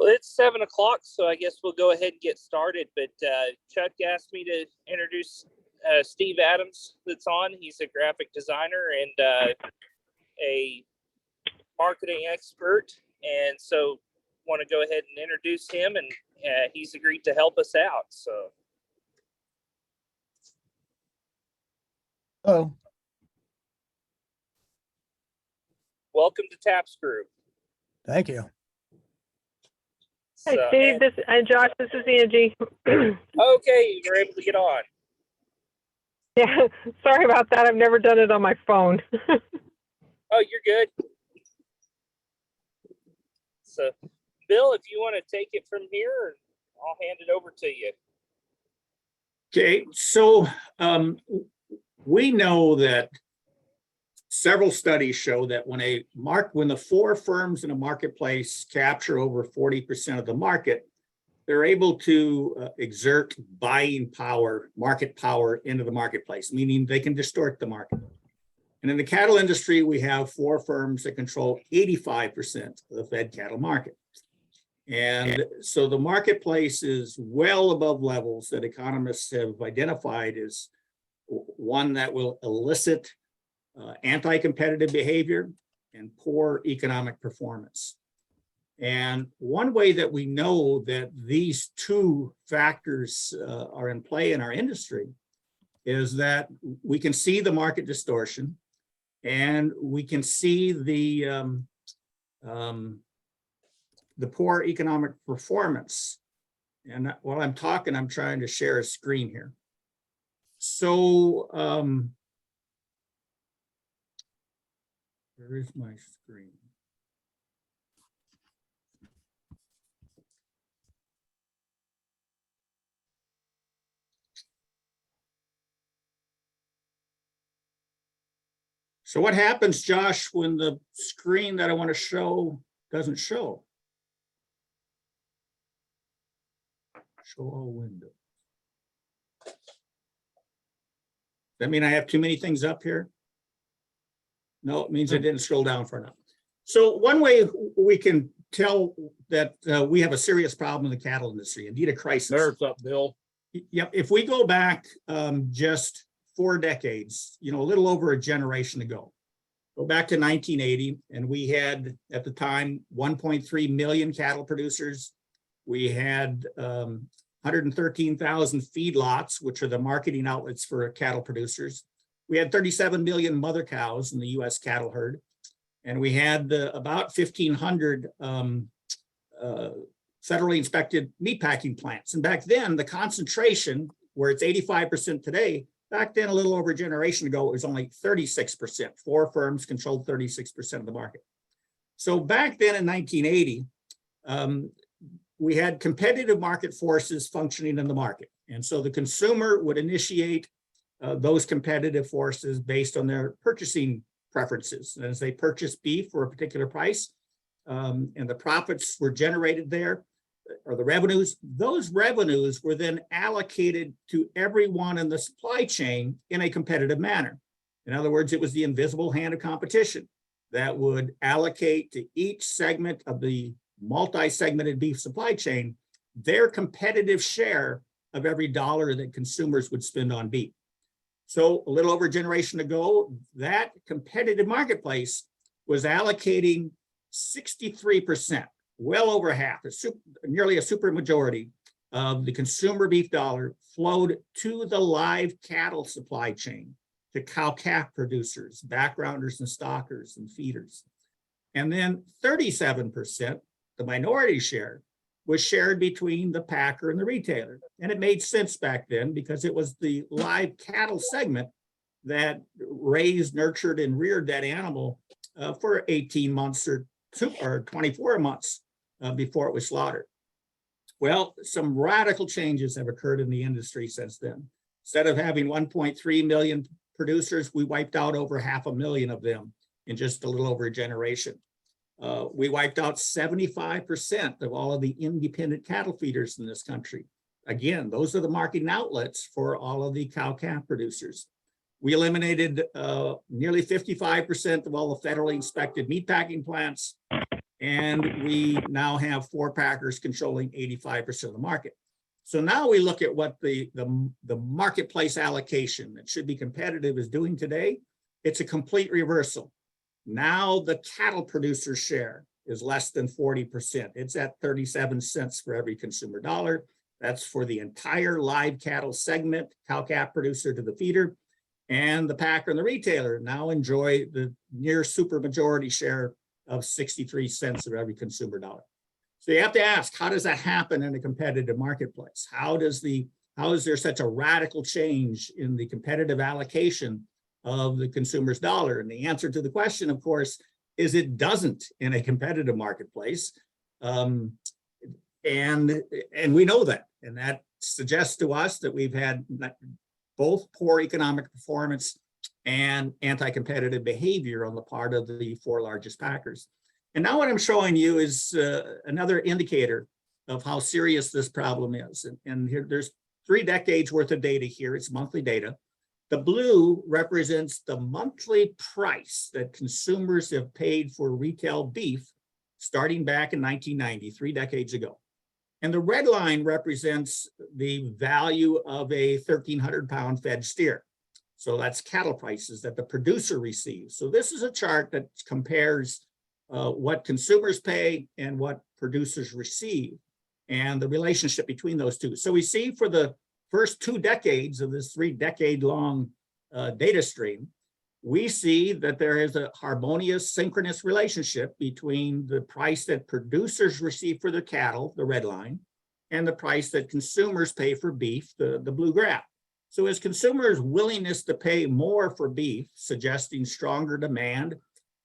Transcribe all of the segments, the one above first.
Well, it's 7 o'clock, so I guess we'll go ahead and get started. But Chuck asked me to introduce Steve Adams that's on. He's a graphic designer and a marketing expert. And so want to go ahead and introduce him, and he's agreed to help us out. So. Hello. Welcome to Taps Group. Thank you. Hi, Steve. Josh, this is Angie. Okay, you're able to get on. Yeah, sorry about that. I've never done it on my phone. Oh, you're good. So, Bill, if you want to take it from here, I'll hand it over to you. Okay, so we know that several studies show that when the four firms in a marketplace capture over 40% of the market, they're able to exert buying power, market power into the marketplace, meaning they can distort the market. And in the cattle industry, we have four firms that control 85% of the fed cattle market. And so the marketplace is well above levels that economists have identified as one that will elicit anti-competitive behavior and poor economic performance. And one way that we know that these two factors are in play in our industry is that we can see the market distortion, and we can see the poor economic performance. And while I'm talking, I'm trying to share a screen here. So where is my screen? So what happens, Josh, when the screen that I want to show doesn't show? Show all windows. Does that mean I have too many things up here? No, it means I didn't scroll down far enough. So one way we can tell that we have a serious problem in the cattle industry, indeed a crisis. There it's up, Bill. Yep. If we go back just 4 decades, a little over a generation ago, go back to 1980, and we had at the time 1.3 million cattle producers. We had 113,000 feedlots, which are the marketing outlets for cattle producers. We had 37 million mother cows in the U.S. cattle herd, and we had about 1,500 federally inspected meatpacking plants. And back then, the concentration, where it's 85% today, back then, a little over a generation ago, it was only 36%. 4 firms controlled 36% of the market. So back then in 1980, we had competitive market forces functioning in the market. And so the consumer would initiate those competitive forces based on their purchasing preferences. And as they purchased beef for a particular price, and the profits were generated there, or the revenues, those revenues were then allocated to everyone in the supply chain in a competitive manner. In other words, it was the invisible hand of competition that would allocate to each segment of the multi-segmented beef supply chain their competitive share of every dollar that consumers would spend on beef. So a little over a generation ago, that competitive marketplace was allocating 63%, well over half, nearly a super majority of the consumer beef dollar flowed to the live cattle supply chain, to cow-calf producers, backgrounders and stockers and feeders. And then 37%, the minority share, was shared between the packer and the retailer. And it made sense back then because it was the live cattle segment that raised, nurtured, and reared that animal for 18 months or 24 months before it was slaughtered. Well, some radical changes have occurred in the industry since then. Instead of having 1.3 million producers, we wiped out over 500,000 of them in just a little over a generation. We wiped out 75% of all of the independent cattle feeders in this country. Again, those are the marketing outlets for all of the cow-calf producers. We eliminated nearly 55% of all the federally inspected meatpacking plants, And we now have 4 packers controlling 85% of the market. So now we look at what the marketplace allocation that should be competitive is doing today. It's a complete reversal. Now the cattle producer share is less than 40%. It's at 37 cents for every consumer dollar. That's for the entire live cattle segment, cow-calf producer to the feeder. And the packer and the retailer now enjoy the near super majority share of 63 cents of every consumer dollar. So you have to ask, how does that happen in a competitive marketplace? How is there such a radical change in the competitive allocation of the consumer's dollar? And the answer to the question, of course, is it doesn't in a competitive marketplace. And we know that. And that suggests to us that we've had both poor economic performance and anti-competitive behavior on the part of the 4 largest packers. And now what I'm showing you is another indicator of how serious this problem is. And here there's 3 decades worth of data here. It's monthly data. The blue represents the monthly price that consumers have paid for retail beef starting back in 1990, 3 decades ago. And the red line represents the value of a 1,300-pound fed steer. So that's cattle prices that the producer receives. So this is a chart that compares what consumers pay and what producers receive and the relationship between those two. So we see for the first 2 decades of this 3-decade-long data stream, we see that there is a harmonious, synchronous relationship between the price that producers receive for their cattle, the red line, and the price that consumers pay for beef, the blue graph. So as consumers' willingness to pay more for beef, suggesting stronger demand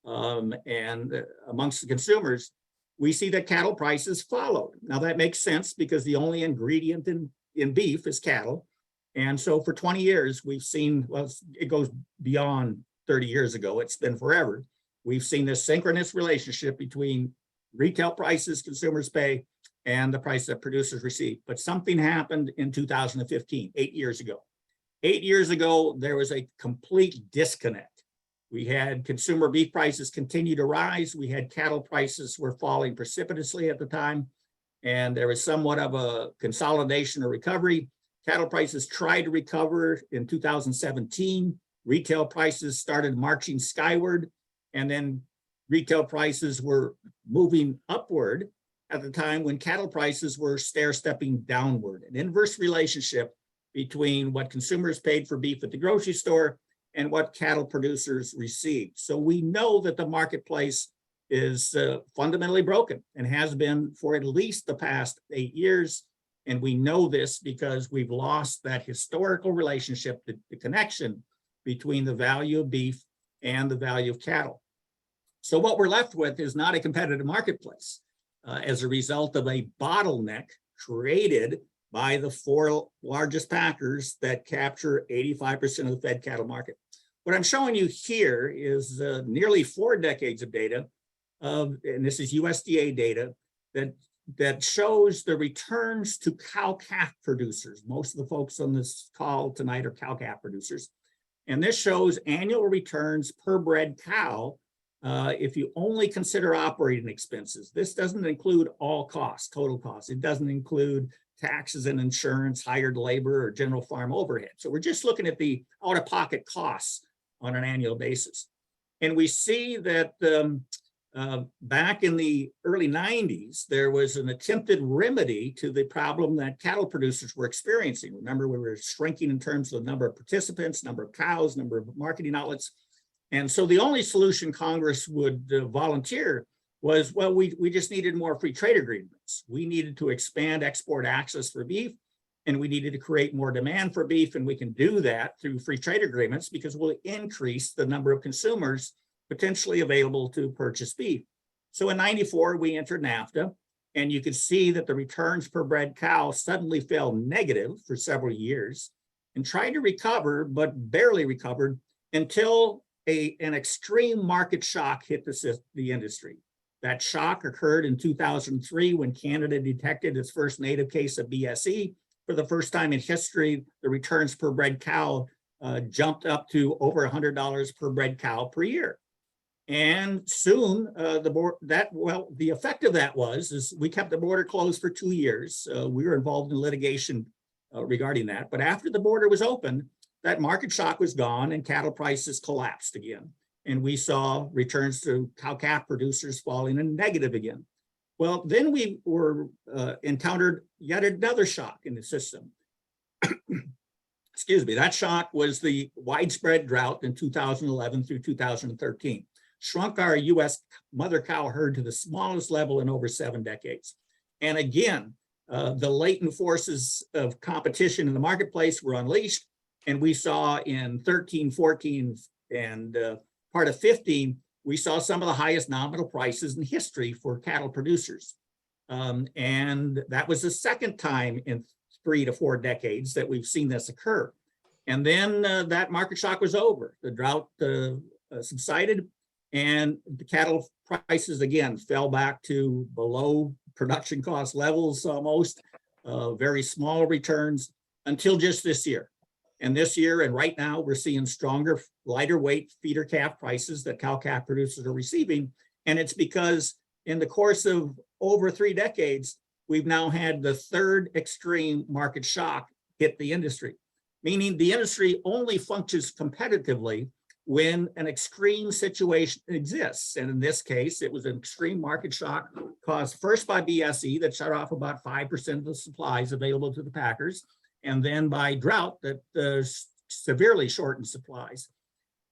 and amongst the consumers, we see that cattle prices followed. Now that makes sense because the only ingredient in beef is cattle. And so for 20 years, we've seen, well, it goes beyond 30 years ago, it's been forever. We've seen this synchronous relationship between retail prices consumers pay and the price that producers receive. But something happened in 2015, 8 years ago. 8 years ago, there was a complete disconnect. We had consumer beef prices continue to rise. We had cattle prices were falling precipitously at the time. And there was somewhat of a consolidation or recovery. Cattle prices tried to recover in 2017. Retail prices started marching skyward, and then retail prices were moving upward at the time when cattle prices were stair-stepping downward, an inverse relationship between what consumers paid for beef at the grocery store and what cattle producers received. So we know that the marketplace is fundamentally broken and has been for at least the past 8 years. And we know this because we've lost that historical relationship, the connection between the value of beef and the value of cattle. So what we're left with is not a competitive marketplace as a result of a bottleneck created by the 4 largest packers that capture 85% of the fed cattle market. What I'm showing you here is nearly 4 decades of data, and this is USDA data, that shows the returns to cow-calf producers. Most of the folks on this call tonight are cow-calf producers. And this shows annual returns per bred cow if you only consider operating expenses. This doesn't include all costs, total costs. It doesn't include taxes and insurance, hired labor, or general farm overhead. So we're just looking at the out-of-pocket costs on an annual basis. And we see that back in the early 90s, there was an attempted remedy to the problem that cattle producers were experiencing. Remember, we were shrinking in terms of the number of participants, number of cows, number of marketing outlets. And so the only solution Congress would volunteer was, well, we just needed more free trade agreements. We needed to expand export access for beef, and we needed to create more demand for beef. And we can do that through free trade agreements because we'll increase the number of consumers potentially available to purchase beef. So in '94, we entered NAFTA, and you could see that the returns per bred cow suddenly fell negative for several years and tried to recover, but barely recovered until an extreme market shock hit the industry. That shock occurred in 2003 when Canada detected its first native case of BSE. For the first time in history, the returns per bred cow jumped up to over $100 per bred cow per year. And soon the effect of that is we kept the border closed for 2 years. We were involved in litigation regarding that. But after the border was open, that market shock was gone and cattle prices collapsed again. And we saw returns to cow-calf producers falling in negative again. Well, then we were encountered yet another shock in the system. Excuse me, that shock was the widespread drought in 2011 through 2013. Shrunk our US mother cow herd to the smallest level in over 7 decades. And again, the latent forces of competition in the marketplace were unleashed. And we saw in 13, 14, and part of 15, we saw some of the highest nominal prices in history for cattle producers. And that was the second time in 3 to 4 decades that we've seen this occur. And then that market shock was over. The drought subsided, and the cattle prices again fell back to below production cost levels almost, very small returns until just this year. And this year and right now, we're seeing stronger, lighter weight feeder calf prices that cow-calf producers are receiving. And it's because in the course of over 3 decades, we've now had the third extreme market shock hit the industry, meaning the industry only functions competitively when an extreme situation exists. And in this case, it was an extreme market shock caused first by BSE that shut off about 5% of the supplies available to the packers, and then by drought that severely shortened supplies.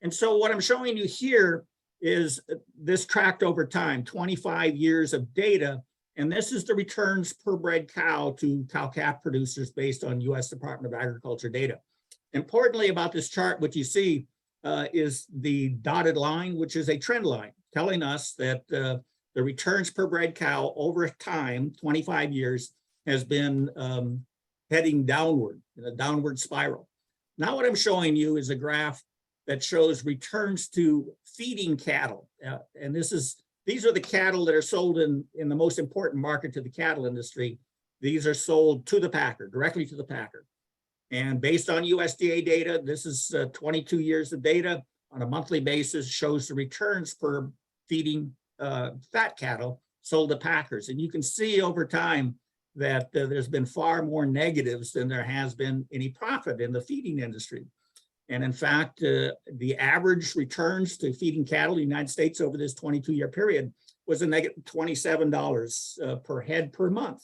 And so what I'm showing you here is this tracked over time, 25 years of data, and this is the returns per bred cow to cow-calf producers based on US Department of Agriculture data. Importantly about this chart, what you see is the dotted line, which is a trend line, telling us that the returns per bred cow over time, 25 years, has been heading downward in a downward spiral. Now what I'm showing you is a graph that shows returns to feeding cattle. And these are the cattle that are sold in the most important market to the cattle industry. These are sold to the packer, directly to the packer. And based on USDA data, this is 22 years of data on a monthly basis, shows the returns per feeding fat cattle sold to packers. And you can see over time that there's been far more negatives than there has been any profit in the feeding industry. And in fact, the average returns to feeding cattle in the United States over this 22-year period was a negative $27 per head per month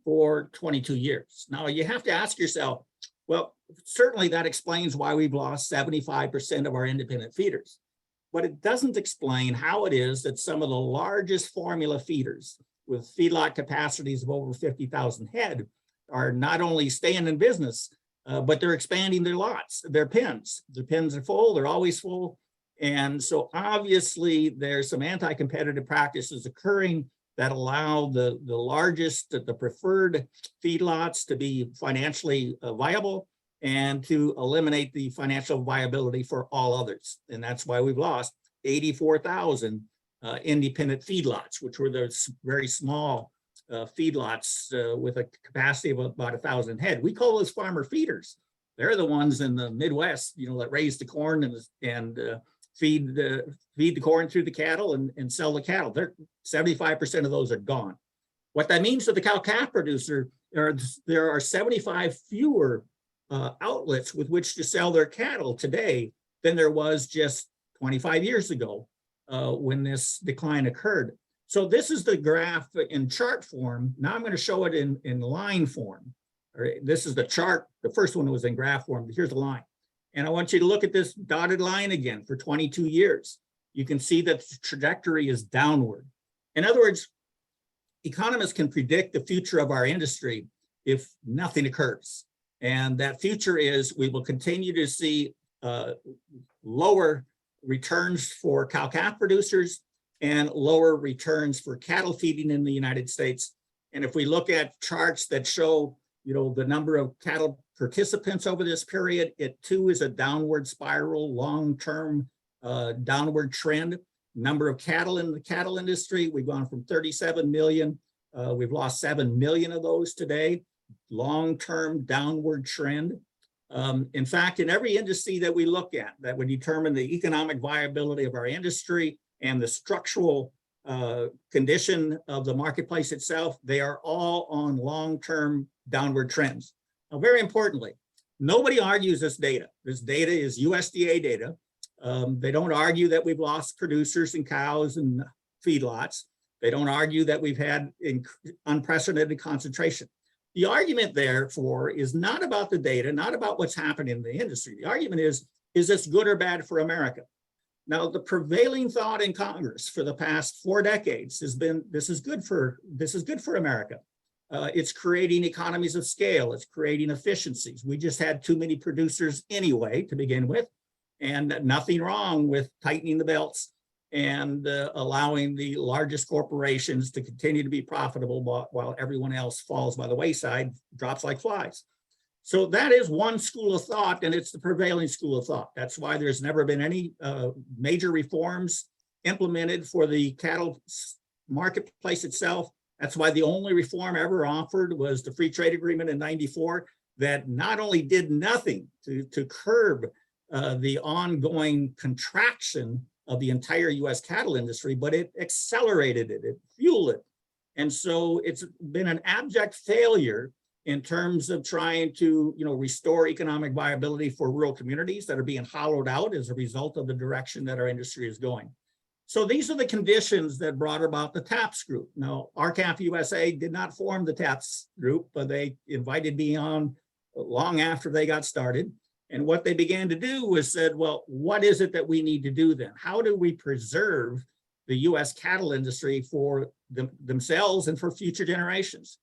for 22 years. Now you have to ask yourself, well, certainly that explains why we've lost 75% of our independent feeders, but it doesn't explain how it is that some of the largest formula feeders with feedlot capacities of over 50,000 head are not only staying in business, but they're expanding their lots, their pens. Their pens are full, they're always full. And so obviously there's some anti-competitive practices occurring that allow the largest, the preferred feedlots to be financially viable and to eliminate the financial viability for all others. And that's why we've lost 84,000 independent feedlots, which were those very small feedlots with a capacity of about 1,000 head. We call those farmer feeders. They're the ones in the Midwest, that raise the corn and feed the corn through the cattle and sell the cattle. 75% of those are gone. What that means to the cow-calf producer, there are 75 fewer outlets with which to sell their cattle today than there was just 25 years ago when this decline occurred. So this is the graph in chart form. Now I'm going to show it in line form. This is the chart. The first one was in graph form, but here's the line. And I want you to look at this dotted line again for 22 years. You can see that the trajectory is downward. In other words, economists can predict the future of our industry if nothing occurs. And that future is we will continue to see lower returns for cow-calf producers and lower returns for cattle feeding in the United States. And if we look at charts that show, the number of cattle participants over this period, it too is a downward spiral, long-term downward trend. Number of cattle in the cattle industry, we've gone from 37 million. We've lost 7 million of those today. Long-term downward trend. In fact, in every industry that we look at, that would determine the economic viability of our industry, and the structural condition of the marketplace itself, they are all on long-term downward trends. Now, very importantly, nobody argues this data. This data is USDA data. They don't argue that we've lost producers and cows and feedlots. They don't argue that we've had unprecedented concentration. The argument, therefore, is not about the data, not about what's happening in the industry. The argument is this good or bad for America? Now, the prevailing thought in Congress for the past 4 decades has been, this is good for America. It's creating economies of scale. It's creating efficiencies. We just had too many producers anyway to begin with, and nothing wrong with tightening the belts and allowing the largest corporations to continue to be profitable while everyone else falls by the wayside, drops like flies. So that is one school of thought, and it's the prevailing school of thought. That's why there's never been any major reforms implemented for the cattle marketplace itself. That's why the only reform ever offered was the free trade agreement in '94 that not only did nothing to curb the ongoing contraction of the entire US cattle industry, but it accelerated it, it fueled it. And so it's been an abject failure in terms of trying to, restore economic viability for rural communities that are being hollowed out as a result of the direction that our industry is going. So these are the conditions that brought about the TAPS group. Now, RCAF USA did not form the TAPS group, but they invited me on long after they got started. And what they began to do was said, well, what is it that we need to do then? How do we preserve the US cattle industry for themselves and for future generations?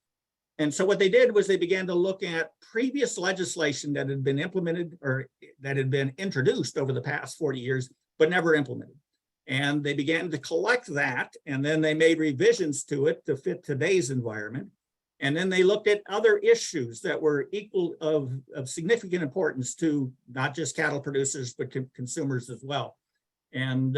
And so what they did was they began to look at previous legislation that had been implemented or that had been introduced over the past 40 years, but never implemented. And they began to collect that, and then they made revisions to it to fit today's environment. And then they looked at other issues that were equal of significant importance to not just cattle producers, but consumers as well. And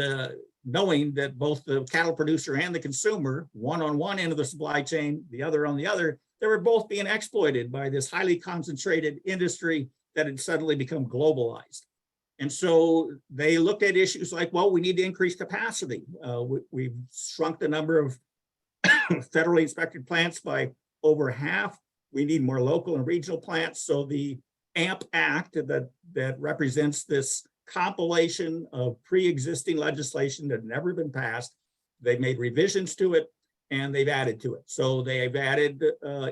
knowing that both the cattle producer and the consumer, one on one end of the supply chain, the other on the other, they were both being exploited by this highly concentrated industry that had suddenly become globalized. And so they looked at issues like, well, we need to increase capacity. We've shrunk the number of federally inspected plants by over half. We need more local and regional plants. So the AMP Act that represents this compilation of pre-existing legislation that had never been passed, they made revisions to it and they've added to it. So they've added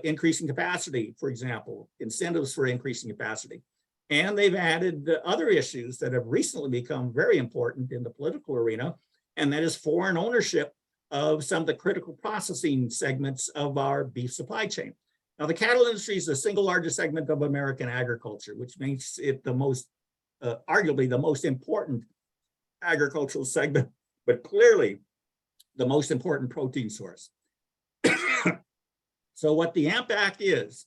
increasing capacity, for example, incentives for increasing capacity. And they've added other issues that have recently become very important in the political arena, and that is foreign ownership of some of the critical processing segments of our beef supply chain. Now, the cattle industry is the single largest segment of American agriculture, which makes it the most, arguably the most important agricultural segment, but clearly the most important protein source. So what the AMP Act is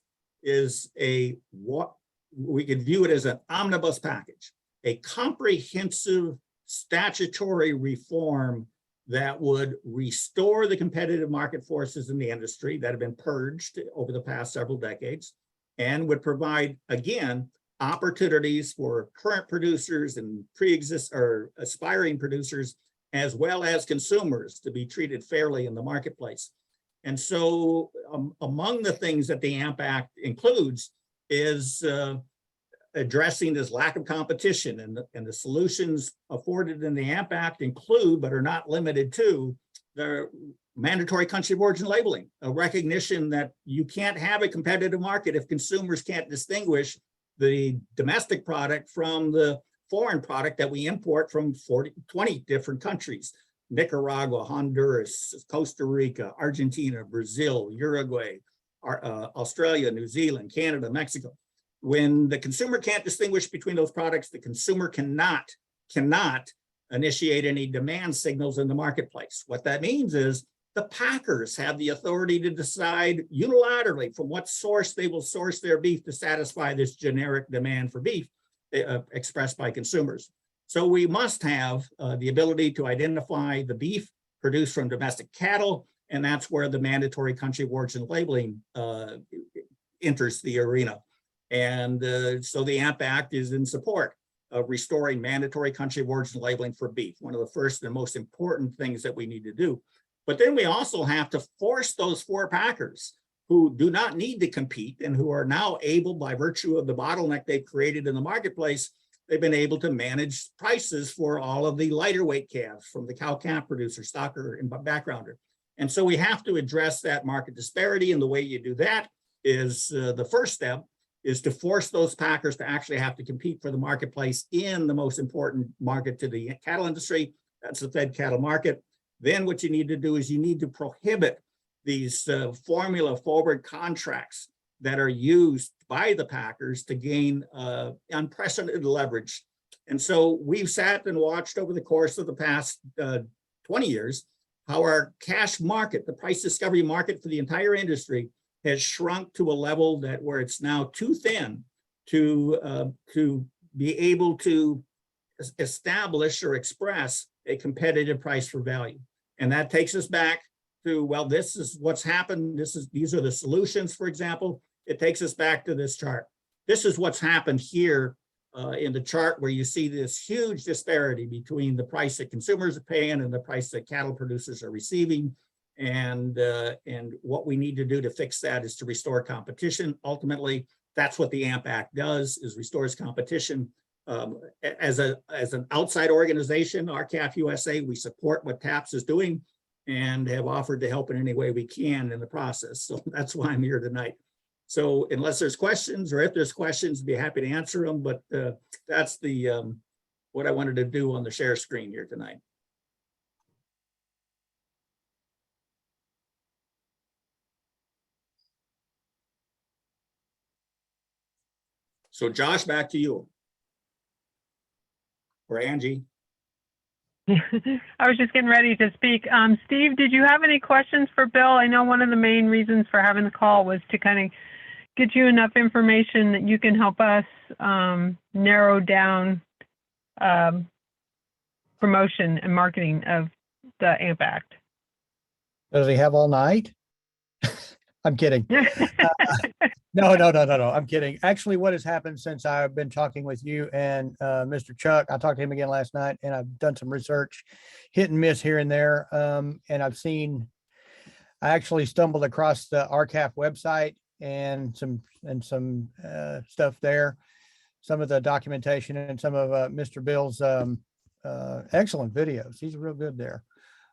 what we could view it as an omnibus package, a comprehensive statutory reform that would restore the competitive market forces in the industry that have been purged over the past several decades, and would provide, again, opportunities for current producers and aspiring producers, as well as consumers, to be treated fairly in the marketplace. And so among the things that the AMP Act includes is addressing this lack of competition, and the solutions afforded in the AMP Act include, but are not limited to, the mandatory country of origin labeling, a recognition that you can't have a competitive market if consumers can't distinguish the domestic product from the foreign product that we import from 20 different countries: Nicaragua, Honduras, Costa Rica, Argentina, Brazil, Uruguay, Australia, New Zealand, Canada, Mexico. When the consumer can't distinguish between those products, the consumer cannot initiate any demand signals in the marketplace. What that means is the packers have the authority to decide unilaterally from what source they will source their beef to satisfy this generic demand for beef expressed by consumers. So we must have the ability to identify the beef produced from domestic cattle, and that's where the mandatory country of origin labeling enters the arena. And so the AMP Act is in support. of restoring mandatory country of origin labeling for beef, one of the first and most important things that we need to do. But then we also have to force those 4 packers who do not need to compete and who are now able, by virtue of the bottleneck they've created in the marketplace, they've been able to manage prices for all of the lighter weight calves from the cow-calf producer, stocker, and backgrounder. And so we have to address that market disparity. And the way you do that is the first step is to force those packers to actually have to compete for the marketplace in the most important market to the cattle industry. That's the fed cattle market. Then what you need to do is you need to prohibit these formula forward contracts that are used by the packers to gain unprecedented leverage. And so we've sat and watched over the course of the past 20 years how our cash market, the price discovery market for the entire industry, has shrunk to a level that where it's now too thin to be able to establish or express a competitive price for value. And that takes us back to, well, this is what's happened. These are the solutions, for example. It takes us back to this chart. This is what's happened here in the chart where you see this huge disparity between the price that consumers are paying and the price that cattle producers are receiving. And what we need to do to fix that is to restore competition. Ultimately, that's what the AMP Act does, is restores competition. As an outside organization, RCAF USA, we support what TAPS is doing and have offered to help in any way we can in the process. So that's why I'm here tonight. So unless there's questions, or if there's questions, I'd be happy to answer them. But that's the what I wanted to do on the share screen here tonight. So Josh, back to you. Or Angie. I was just getting ready to speak. Steve, did you have any questions for Bill? I know one of the main reasons for having the call was to kind of get you enough information that you can help us narrow down promotion and marketing of the AMP Act. Does he have all night? I'm kidding. No. I'm kidding. Actually, what has happened since I've been talking with you and Mr. Chuck, I talked to him again last night, and I've done some research, hit and miss here and there. And I actually stumbled across the RCAF website and some stuff there, some of the documentation and some of Mr. Bill's excellent videos. He's real good there.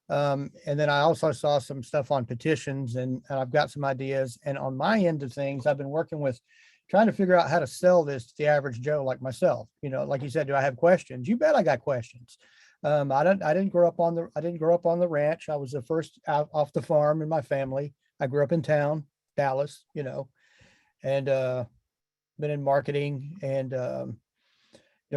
And then I also saw some stuff on petitions, and I've got some ideas. And on my end of things, I've been working with trying to figure out how to sell this to the average Joe like myself. You know, like you said, do I have questions? You bet I got questions. I didn't grow up on the ranch. I was the first out off the farm in my family. I grew up in town, Dallas, you know, and been in marketing and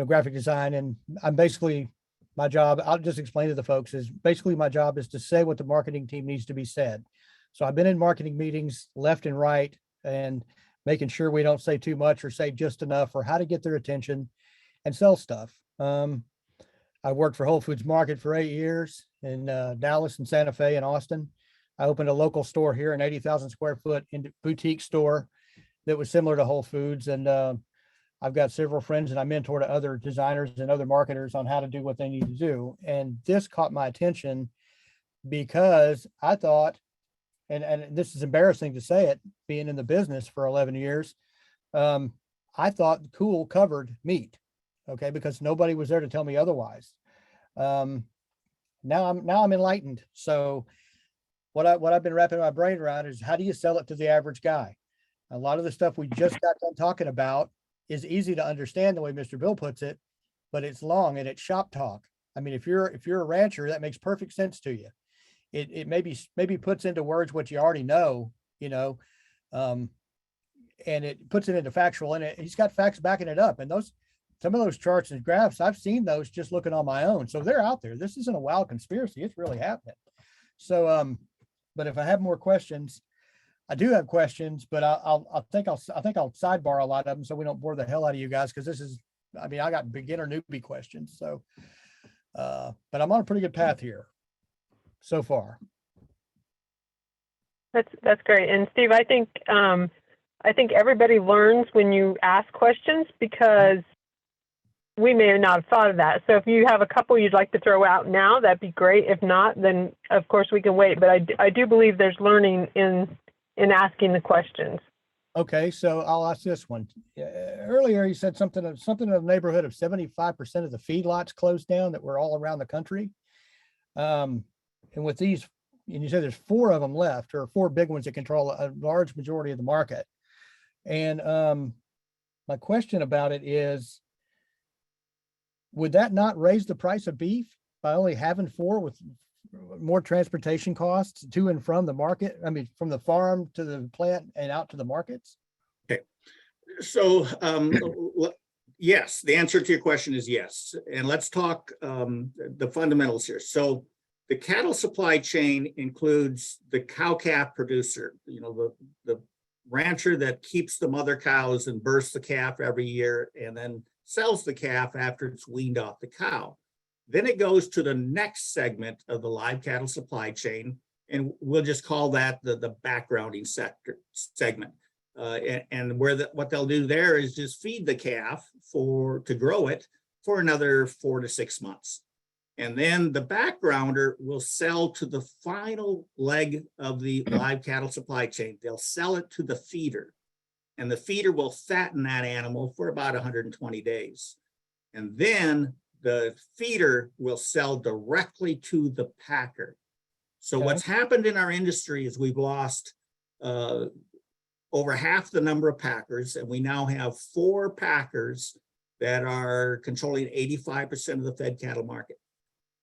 graphic design. And I'm basically, my job, I'll just explain to the folks, is basically my job is to say what the marketing team needs to be said. So I've been in marketing meetings left and right and making sure we don't say too much or say just enough, or how to get their attention and sell stuff. I worked for Whole Foods Market for 8 years in Dallas and Santa Fe and Austin. I opened a local store here, an 80,000 square foot boutique store that was similar to Whole Foods. And I've got several friends, and I mentor to other designers and other marketers on how to do what they need to do. And this caught my attention because I thought, and this is embarrassing to say it, being in the business for 11 years, I thought Cool covered meat, okay, because nobody was there to tell me otherwise. Now I'm enlightened. So what I've been wrapping my brain around is, how do you sell it to the average guy? A lot of the stuff we just got done talking about is easy to understand the way Mr. Bill puts it, but it's long and it's shop talk. I mean, if you're a rancher, that makes perfect sense to you. It maybe puts into words what you already know, you know, and it puts it into factual, and he's got facts backing it up. And some of those charts and graphs, I've seen those just looking on my own. So they're out there. This isn't a wild conspiracy. It's really happening. So, but if I have more questions, I do have questions, but I think I'll sidebar a lot of them so we don't bore the hell out of you guys, because this is, I mean, I got beginner newbie questions. So, but I'm on a pretty good path here so far. That's great. And Steve, I think everybody learns when you ask questions, because we may not have thought of that. So if you have a couple you'd like to throw out now, that'd be great. If not, then of course we can wait. But I do believe there's learning in asking the questions. Okay, so I'll ask this one. Earlier, you said something in the neighborhood of 75% of the feedlots closed down that were all around the country. And with these, and you said there's 4 of them left, or 4 big ones that control a large majority of the market. And my question about it is, would that not raise the price of beef by only having 4 with more transportation costs to and from the market? I mean, from the farm to the plant and out to the markets? Okay. So yes, the answer to your question is yes. And let's talk the fundamentals here. So the cattle supply chain includes the cow-calf producer, the rancher that keeps the mother cows and births the calf every year and then sells the calf after it's weaned off the cow. Then it goes to the next segment of the live cattle supply chain, and we'll just call that the backgrounding segment. And what they'll do there is just feed the calf to grow it for another 4 to 6 months. And then the backgrounder will sell to the final leg of the live cattle supply chain. They'll sell it to the feeder, and the feeder will fatten that animal for about 120 days. And then the feeder will sell directly to the packer. So what's happened in our industry is we've lost over half the number of packers, and we now have 4 packers that are controlling 85% of the fed cattle market.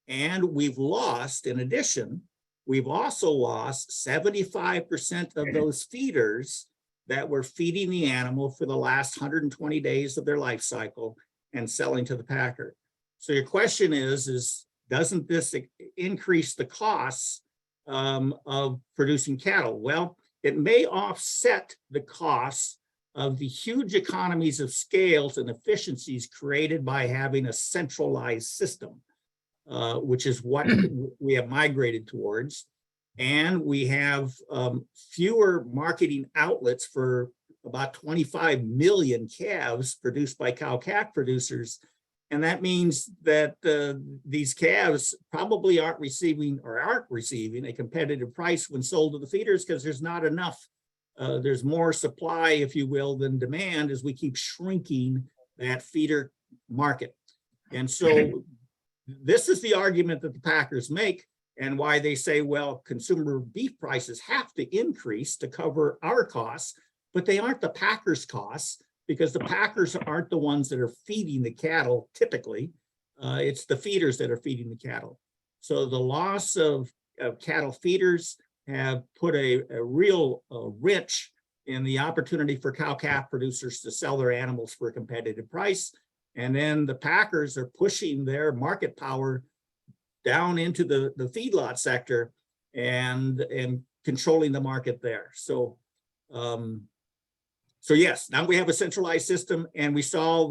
And we've lost, in addition, we've also lost 75% of those feeders that were feeding the animal for the last 120 days of their life cycle and selling to the packer. So your question is doesn't this increase the costs of producing cattle? Well, it may offset the costs of the huge economies of scales and efficiencies created by having a centralized system, which is what we have migrated towards. And we have fewer marketing outlets for about 25 million calves produced by cow-calf producers. And that means that these calves probably aren't receiving a competitive price when sold to the feeders because there's not enough. There's more supply, if you will, than demand as we keep shrinking that feeder market. And so this is the argument that the packers make and why they say, well, consumer beef prices have to increase to cover our costs, but they aren't the packers' costs, because the packers aren't the ones that are feeding the cattle typically. It's the feeders that are feeding the cattle. So the loss of cattle feeders have put a real wrench in the opportunity for cow-calf producers to sell their animals for a competitive price. And then the packers are pushing their market power down into the feedlot sector and controlling the market there. So yes, now we have a centralized system, and we saw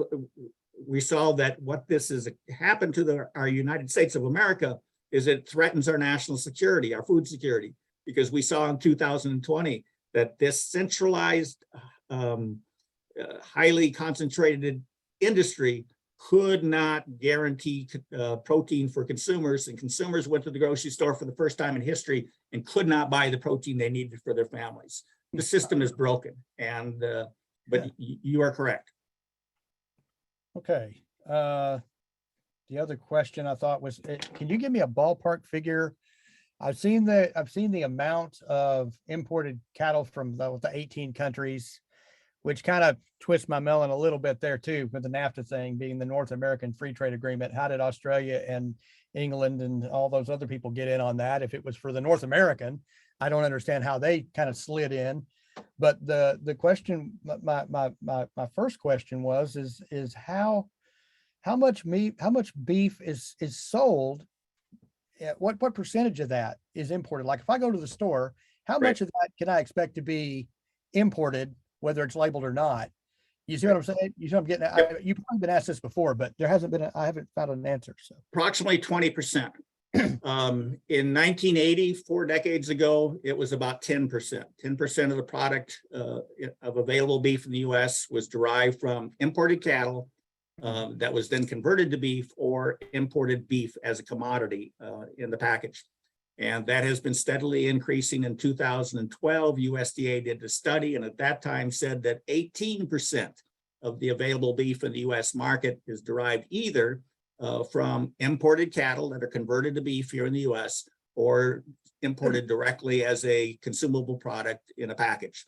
that what this has happened to our United States of America is it threatens our national security, our food security, because we saw in 2020 that this centralized, highly concentrated industry could not guarantee protein for consumers, and consumers went to the grocery store for the first time in history and could not buy the protein they needed for their families. The system is broken, and but you are correct. Okay. The other question I thought was, can you give me a ballpark figure? I've seen the amount of imported cattle from the 18 countries, which kind of twists my melon a little bit there too, with the NAFTA thing being the North American Free Trade Agreement. How did Australia and England and all those other people get in on that? If it was for the North American, I don't understand how they kind of slid in. But the question, my first question was, is how much meat, how much beef is sold? What percentage of that is imported? Like if I go to the store, how much of that can I expect to be imported, whether it's labeled or not? You see what I'm saying? You see what I'm getting at? You've probably been asked this before, but there hasn't been, I haven't found an answer. So approximately 20%. In 1980, 4 decades ago, it was about 10%. 10% of the product of available beef in the US was derived from imported cattle. that was then converted to beef or imported beef as a commodity in the package. And that has been steadily increasing. In 2012, USDA did a study, and at that time said that 18% of the available beef in the US market is derived either from imported cattle that are converted to beef here in the US or imported directly as a consumable product in a package.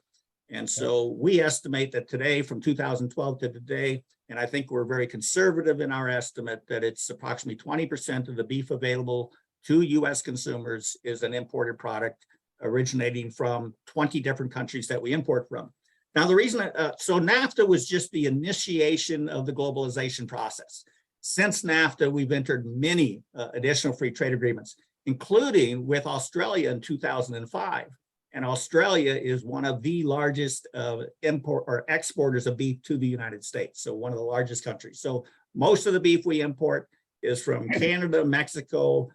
And so we estimate that today, from 2012 to today, and I think we're very conservative in our estimate, that it's approximately 20% of the beef available to US consumers is an imported product originating from 20 different countries that we import from. Now, the reason, so NAFTA was just the initiation of the globalization process. Since NAFTA, we've entered many additional free trade agreements, including with Australia in 2005. And Australia is one of the largest import or exporters of beef to the United States. So one of the largest countries. So most of the beef we import is from Canada, Mexico,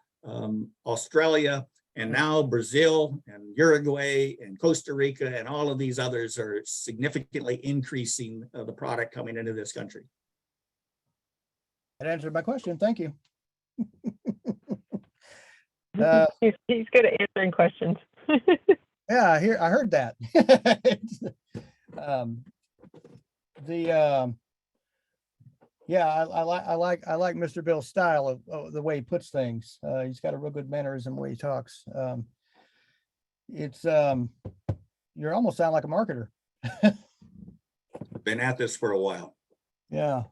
Australia, and now Brazil and Uruguay and Costa Rica and all of these others are significantly increasing the product coming into this country. That answered my question. Thank you. He's good at answering questions. Yeah, I heard that. Yeah, I like Mr. Bill's style of the way he puts things. He's got a real good mannerism way he talks. You almost sound like a marketer. Been at this for a while. Yeah.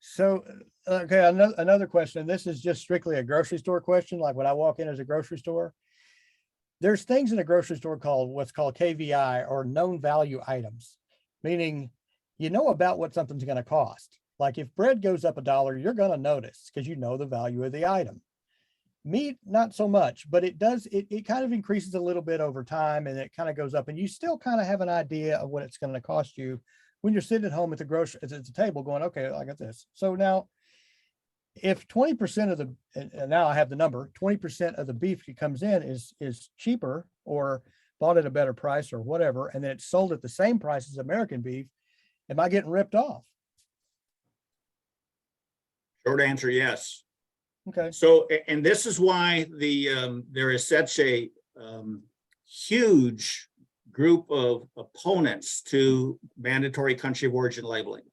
So, okay, another question. This is just strictly a grocery store question. Like when I walk in as a grocery store, there's things in a grocery store called what's called KVI, or known value items, meaning you know about what something's going to cost. Like if bread goes up $1, you're going to notice because you know the value of the item. Meat, not so much, but it does, it kind of increases a little bit over time, and it kind of goes up, and you still kind of have an idea of what it's going to cost you when you're sitting at home at the table going, okay, I got this. So now if 20% of the, and now I have the number, 20% of the beef that comes in is cheaper or bought at a better price or whatever, and then it's sold at the same price as American beef, am I getting ripped off? Short answer, yes. Okay. So, and this is why there is such a huge group of opponents to mandatory country of origin labeling.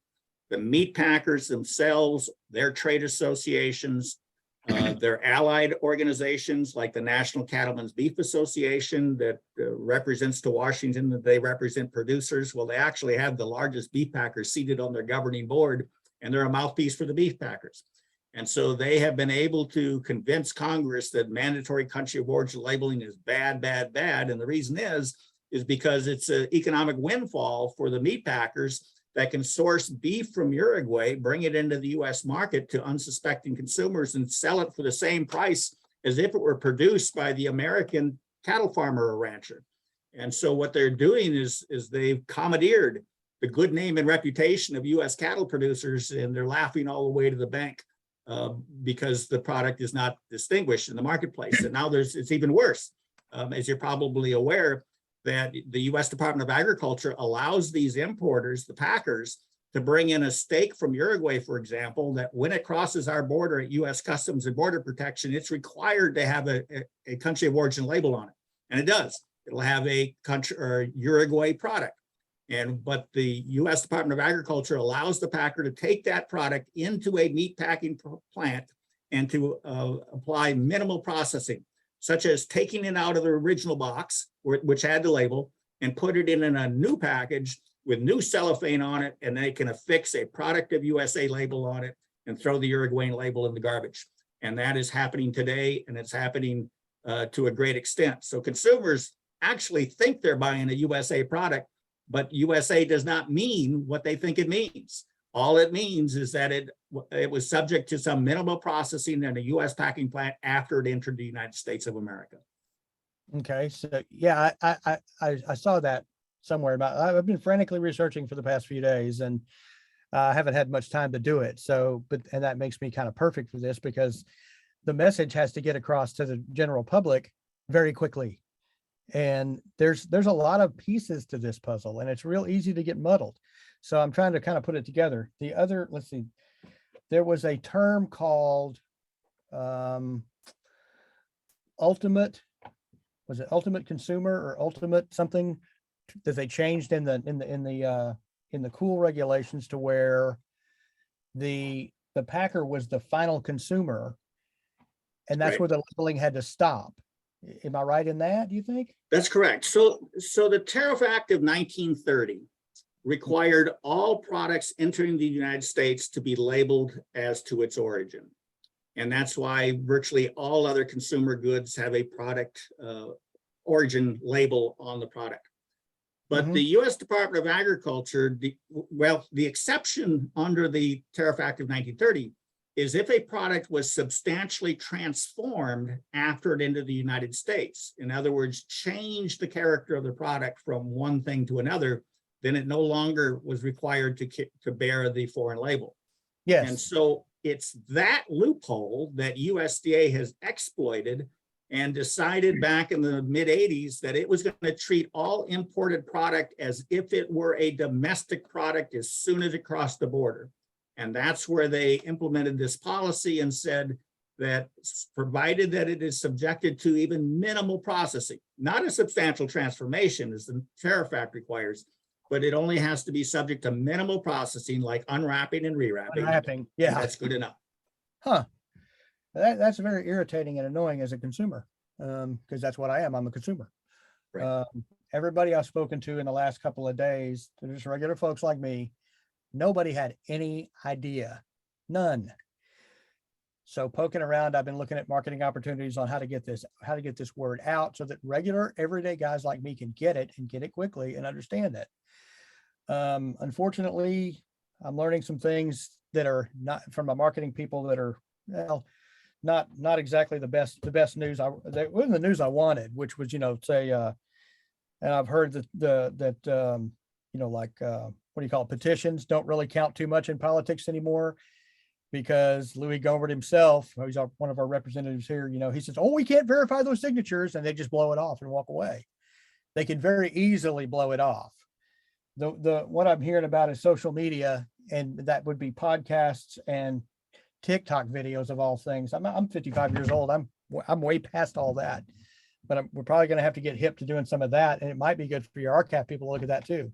The meat packers themselves, their trade associations, their allied organizations like the National Cattlemen's Beef Association that represents to Washington, that they represent producers. Well, they actually have the largest beef packers seated on their governing board, and they're a mouthpiece for the beef packers. And so they have been able to convince Congress that mandatory country of origin labeling is bad, bad, bad. And the reason is because it's an economic windfall for the meat packers that can source beef from Uruguay, bring it into the US market to unsuspecting consumers and sell it for the same price as if it were produced by the American cattle farmer or rancher. And so what they're doing is they've commandeered the good name and reputation of US cattle producers, and they're laughing all the way to the bank because the product is not distinguished in the marketplace. And now it's even worse. As you're probably aware, that the US Department of Agriculture allows these importers, the packers, to bring in a steak from Uruguay, for example, that when it crosses our border at US Customs and Border Protection, it's required to have a country of origin label on it. And it does. It'll have a country or Uruguay product. But the US Department of Agriculture allows the packer to take that product into a meat packing plant and to apply minimal processing, such as taking it out of the original box, which had the label, and put it in a new package with new cellophane on it, and they can affix a product of USA label on it and throw the Uruguayan label in the garbage. And that is happening today, and it's happening to a great extent. So consumers actually think they're buying a USA product, but USA does not mean what they think it means. All it means is that it was subject to some minimal processing in a US packing plant after it entered the United States of America. Okay, so yeah, I saw that somewhere. I've been frantically researching for the past few days, and I haven't had much time to do it. So, and that makes me kind of perfect for this, because the message has to get across to the general public very quickly. And there's a lot of pieces to this puzzle, and it's real easy to get muddled. So I'm trying to kind of put it together. The other, let's see, there was a term called ultimate, was it ultimate consumer or ultimate something that they changed in the cool regulations to where the packer was the final consumer, and that's Right. where the labeling had to stop. Am I right in that, do you think? That's correct. So the Tariff Act of 1930 required all products entering the United States to be labeled as to its origin. And that's why virtually all other consumer goods have a product origin label on the product. But the U.S. Department of Agriculture, the exception under the Tariff Act of 1930 is if a product was substantially transformed after it entered the United States. In other words, changed the character of the product from one thing to another, then it no longer was required to bear the foreign label. And Yes, so it's that loophole that USDA has exploited and decided back in the mid 80s that it was going to treat all imported product as if it were a domestic product as soon as it crossed the border. And that's where they implemented this policy and said that provided that it is subjected to even minimal processing, not a substantial transformation as the Tariff Act requires, but it only has to be subject to minimal processing like unwrapping and rewrapping. unwrapping, And yeah. that's good enough. Huh. That's very irritating and annoying as a consumer, because that's what I am. I'm a consumer. Right. Everybody I've spoken to in the last couple of days, they're just regular folks like me. Nobody had any idea, none. So poking around, I've been looking at marketing opportunities on how to get this word out so that regular everyday guys like me can get it and get it quickly and understand it. Unfortunately, I'm learning some things that are not from my marketing people that are, well, not exactly the best news. That wasn't the news I wanted, which was, say, and I've heard that what do you call it? Petitions don't really count too much in politics anymore, because Louis Gohmert himself, who's one of our representatives here, he says, "Oh, we can't verify those signatures," and they just blow it off and walk away. They can very easily blow it off. What I'm hearing about is social media, and that would be podcasts and TikTok videos of all things. I'm 55 years old. I'm way past all that, but we're probably going to have to get hip to doing some of that, and it might be good for your RCAP people to look at that too,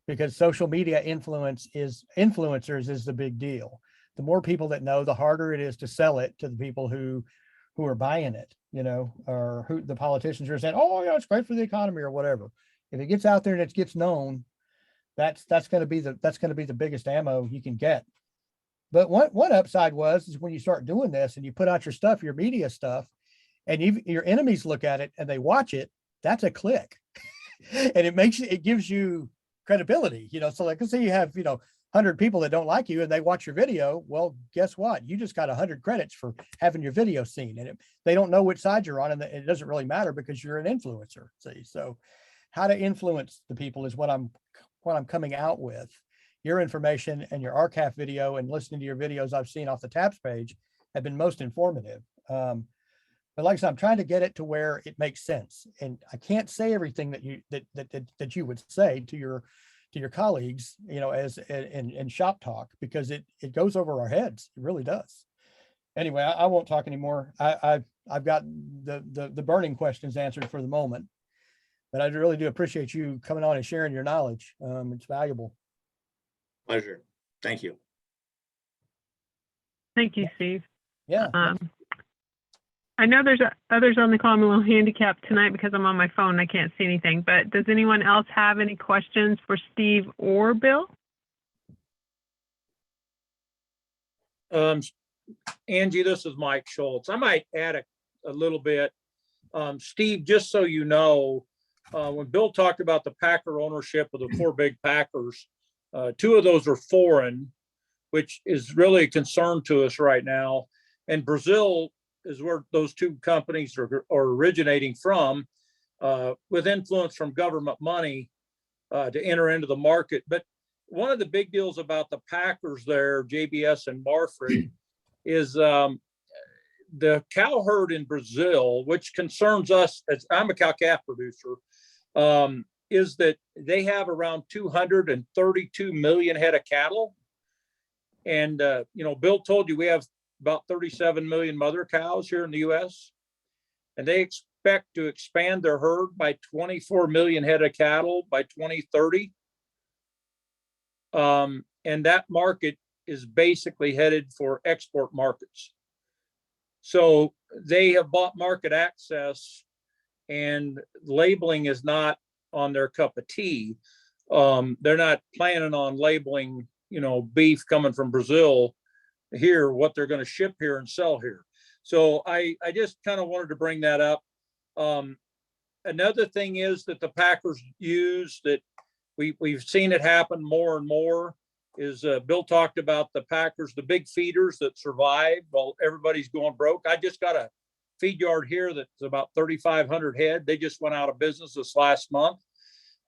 because social media influencers is the big deal. The more people that know, the harder it is to sell it to the people who are buying it, or who the politicians are saying, "Oh yeah, it's great for the economy," or whatever. If it gets out there and it gets known, that's going to be the biggest ammo you can get. But one upside is when you start doing this and you put out your stuff, your media stuff, and your enemies look at it and they watch it, that's a click. And it gives you credibility, so like, let's say you have, 100 people that don't like you and they watch your video. Well, guess what? You just got 100 credits for having your video seen, and they don't know which side you're on, and it doesn't really matter because you're an influencer. See, so how to influence the people is what I'm coming out with. Your information and your RCAF video and listening to your videos I've seen off the TAPS page have been most informative. But like I said, I'm trying to get it to where it makes sense. And I can't say everything that you would say to your colleagues, as in shop talk, because it goes over our heads. It really does. Anyway, I won't talk anymore. I've got the burning questions answered for the moment, but I really do appreciate you coming on and sharing your knowledge. It's valuable. Pleasure. Thank you. Thank you, Steve. Yeah. I know there's others on the call. I'm a little handicapped tonight because I'm on my phone. I can't see anything, but does anyone else have any questions for Steve or Bill? Angie, this is Mike Schultz. I might add a little bit. Steve, just so you know, when Bill talked about the packer ownership of the 4 big packers, 2 of those are foreign, which is really a concern to us right now. And Brazil is where those 2 companies are originating from, with influence from government money to enter into the market. But one of the big deals about the packers there, JBS and Marfrig, is the cow herd in Brazil, which concerns us as I'm a cow calf producer, is that they have around 232 million head of cattle. And, Bill told you we have about 37 million mother cows here in the US. And they expect to expand their herd by 24 million head of cattle by 2030. And that market is basically headed for export markets. So they have bought market access, and labeling is not on their cup of tea. They're not planning on labeling, beef coming from Brazil here, what they're going to ship here and sell here. So I just kind of wanted to bring that up. Another thing is that the packers use that we've seen it happen more and more is Bill talked about the packers, the big feeders that survive while everybody's going broke. I just got a feed yard here that's about 3,500 head. They just went out of business this last month.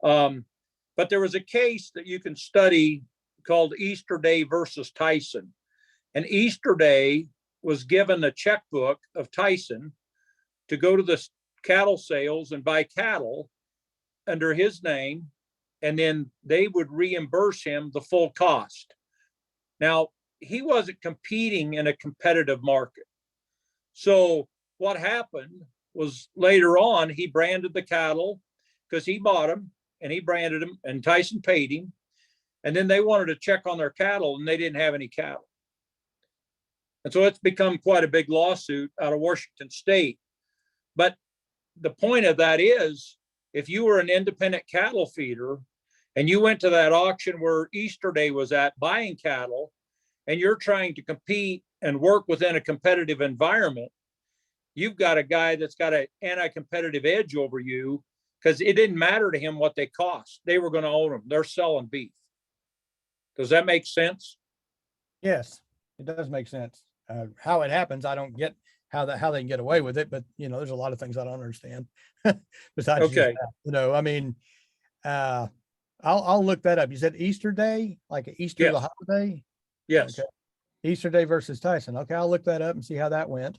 But there was a case that you can study called Easter Day versus Tyson. And Easter Day was given a checkbook of Tyson to go to the cattle sales and buy cattle under his name, and then they would reimburse him the full cost. Now, he wasn't competing in a competitive market. So what happened was later on, he branded the cattle because he bought them and he branded them, and Tyson paid him. And then they wanted to check on their cattle and they didn't have any cattle. And so it's become quite a big lawsuit out of Washington State. But the point of that is, if you were an independent cattle feeder and you went to that auction where Easter Day was at buying cattle, and you're trying to compete and work within a competitive environment, you've got a guy that's got an anti-competitive edge over you because it didn't matter to him what they cost. They were going to own them. They're selling beef. Does that make sense? Yes, it does make sense. How it happens, I don't get how they can get away with it, but there's a lot of things I don't understand. Besides, Okay. I'll look that up. You said Easter Day, like Easter, Yes. the holiday? Yes. Okay. Easter Day versus Tyson. Okay, I'll look that up and see how that went.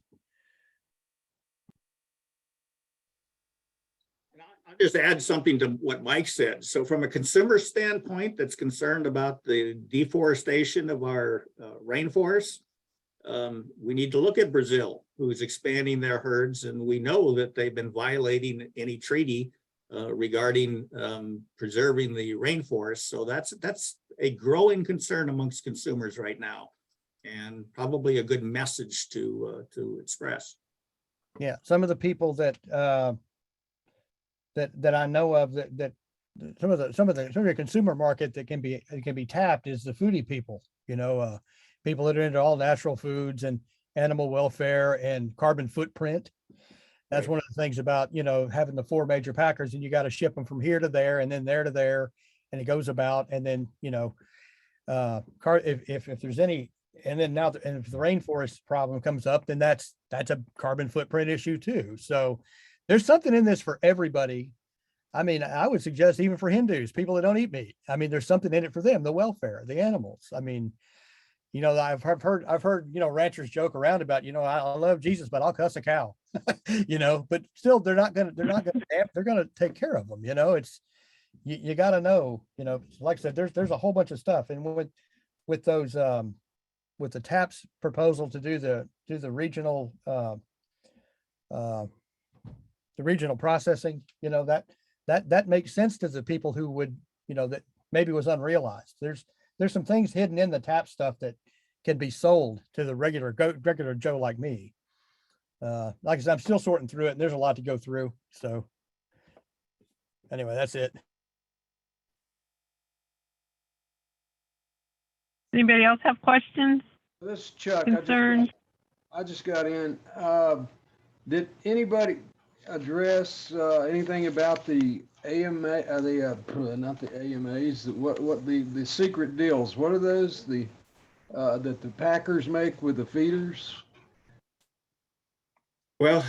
I'll just add something to what Mike said. So from a consumer standpoint that's concerned about the deforestation of our rainforests, we need to look at Brazil, who's expanding their herds, and we know that they've been violating any treaty regarding preserving the rainforest. So that's a growing concern amongst consumers right now, and probably a good message to express. Yeah, some of the people that I know of that some of the consumer market that can be tapped is the foodie people. People that are into all natural foods and animal welfare and carbon footprint. That's one of the things about, having the 4 major packers, and you got to ship them from here to there and then there to there, and it goes about. And then, if there's any, and then now, and if the rainforest problem comes up, then that's a carbon footprint issue too. So there's something in this for everybody. I mean, I would suggest even for Hindus, people that don't eat meat. I mean, there's something in it for them, the welfare, the animals. I mean, I've heard, ranchers joke around about, I love Jesus, but I'll cuss a cow, but still they're going to take care of them. It's, you got to know, like I said, there's a whole bunch of stuff. And with those, with the TAPS proposal to do the regional, the regional processing, that makes sense to the people who would, that maybe was unrealized. There's some things hidden in the TAP stuff that can be sold to the regular Joe like me. Like I said, I'm still sorting through it, and there's a lot to go through. So anyway, that's it. Anybody else have questions, This is Chuck. concerns? I just got in. Did anybody address anything about the AMA, not the AMAs, what the secret deals? What are those, that the packers make with the feeders? Well,